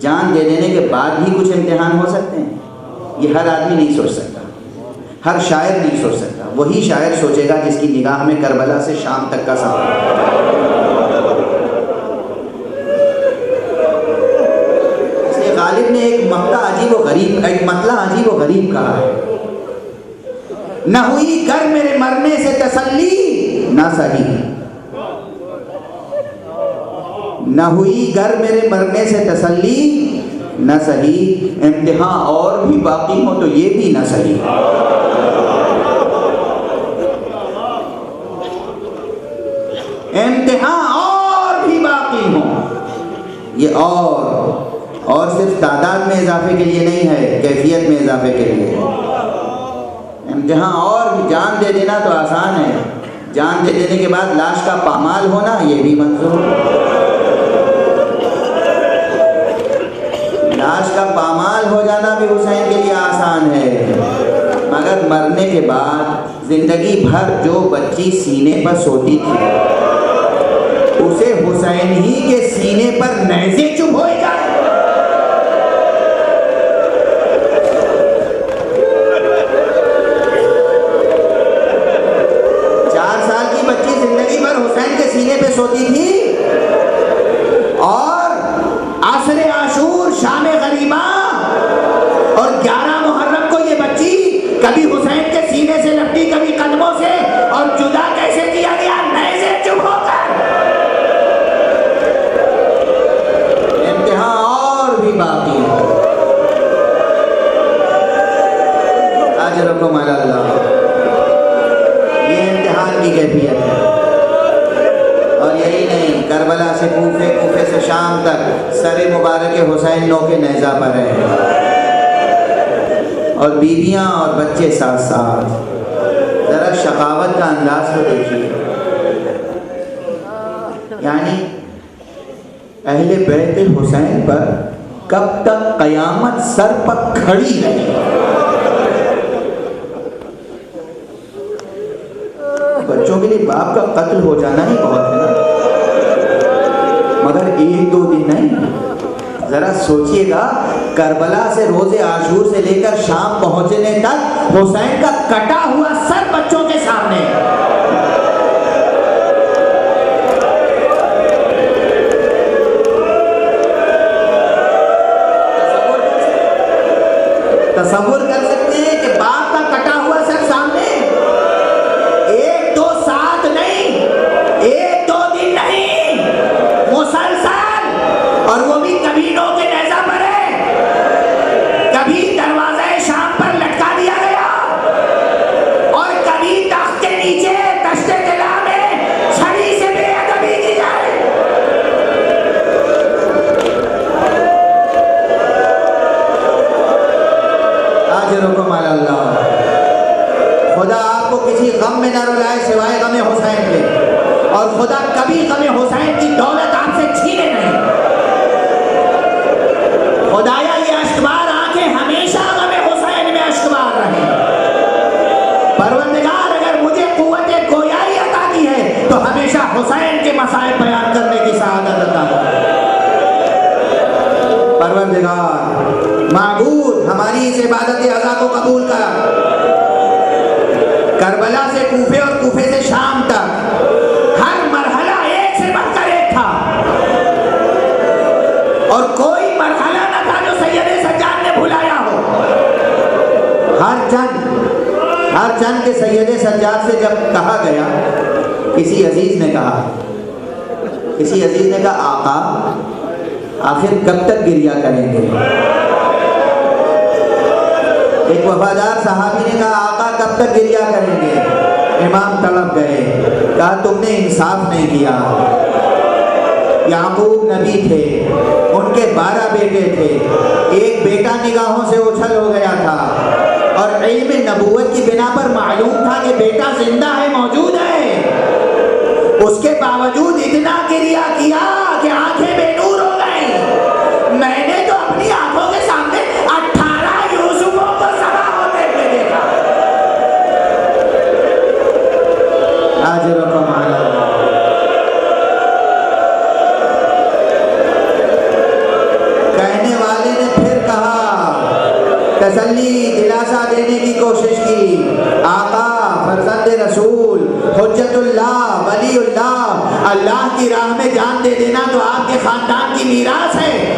جان دے دینے کے بعد بھی کچھ امتحان ہو سکتے ہیں، یہ ہر آدمی نہیں سوچ سکتا، ہر شاعر نہیں سوچ سکتا۔ وہی شاعر سوچے گا جس کی نگاہ میں کربلا سے شام تک کا سفر ہے۔ اس لیے غالب نے ایک مطلع عجیب و غریب کہا ہے، نہ ہوئی گر میرے مرنے سے تسلی نہ سہی، نہ ہوئی گر میرے مرنے سے تسلی نہ سہی، امتحان اور بھی باقی ہو تو یہ بھی نہ سہی۔ امتحان اور بھی یہ اور صرف تعداد میں اضافے کے لیے نہیں ہے، کیفیت میں اضافے کے لیے۔ امتحان اور جان دے دینا تو آسان ہے، جان دے دینے کے بعد لاش کا پامال ہونا یہ بھی منظور۔ لاش کا پامال ہو جانا بھی حسین کے لیے آسان ہے، مگر مرنے کے بعد زندگی بھر جو بچی سینے پر سوتی تھی اسے حسین ہی کے سینے پر نیزے چبھ ہوئے جائے۔ 4 سال کی بچی زندگی بھر حسین کے سینے پہ سوتی تھی، اور عصر عاشور شام غریبہ اور 11 محرم کو یہ بچی کبھی حسین کے سینے سے لپٹی، کبھی قدموں سے، اور جدا کیسے کیا گیا؟ نیزے چبھ ہو کر۔ امتحان اور بھی باقی ہے۔ اجرکم علی اللہ، یہ امتحان کی کیفیت ہے۔ اور یہی نہیں، کربلا سے کوفے، کوفے سے شام تک سر مبارک حسین نو کے نیزہ پر ہے، اور بیویاں اور بچے ساتھ ساتھ۔ ذرا شقاوت کا انداز تو دیکھیے، یعنی اہل بیت حسین پر کب تک قیامت سر پر کھڑی رہی۔ بچوں کے لیے باپ کا قتل ہو جانا ہی بہت ہے نا، مگر 1-2 دن نہیں۔ ذرا سوچئے گا، کربلا سے روز عاشور سے لے کر شام پہنچنے تک حسین کا کٹا ہوا سر بچوں کے سامنے۔ تصور کر سکتے ہیں کہ باپ کا کٹا ہوا سر سامنے، 1-2 ساتھ نہیں، 1-2 دن نہیں، مسلسل، اور وہ بھی کبھی نو کے نیزہ پر ہے، کبھی دروازہ شام پر لٹکا دیا گیا، اور کبھی تخت کے نیچے دشت طلا میں چھڑی سے بے ادبی کی جائے۔ اجرکم علی اللہ، خدا آپ کو کسی غم میں نہ رلائے سوائے غم حسین کے، اور خدا کبھی غم حسین کی دولت آپ سے چھینے نہیں۔ خدایا یہ اشکبار آنکھیں ہمیشہ غم حسین میں اشکبار رہیں۔ پروردگار اگر مجھے قوت گویائی عطا کی ہے تو ہمیشہ حسین کے مصائب بیان کرنے کی سعادت عطا کی۔ پروردگار معبود ہماری اس عبادت عزا کو قبول کر۔ کربلا سے کوفے اور کوفے سے شام تک ہر مرحلہ ایک سے بڑھ کر ایک تھا، اور کوئی مرحلہ نہ تھا جو سید سجاد نے بھلایا ہو۔ ہر چند کے سید سجاد سے جب کہا گیا، کسی عزیز نے کہا آقا آخر کب تک گریہ کریں گے؟ ایک وفادار صحابی نے کہا آقا کب تک گریہ کریں گے؟ امام تڑپ گئے، کہا تم نے انصاف نہیں کیا۔ یعقوب نبی تھے، ان کے 12 بیٹے تھے، ایک بیٹا نگاہوں سے اچھل ہو گیا تھا، اور علم نبوت کی بنا پر معلوم تھا کہ بیٹا زندہ ہے، موجود ہے، اس کے باوجود اتنا گریہ کیا کہ آنکھیں بے نور ہو گئی۔ میں نے تو اپنی آنکھوں کے سامنے 18 یوسفوں کو ذبح ہوتے ہوئے دیکھا۔ اجرکم علی اللہ۔ کہنے والے نے پھر کہا، تسلی دلاسا دینے کی کوشش کی، آقا فرزند رسول حجت اللہ ولی اللہ، اللہ کی راہ میں جان دے دینا تو آپ کے خاندان کی میراث ہے،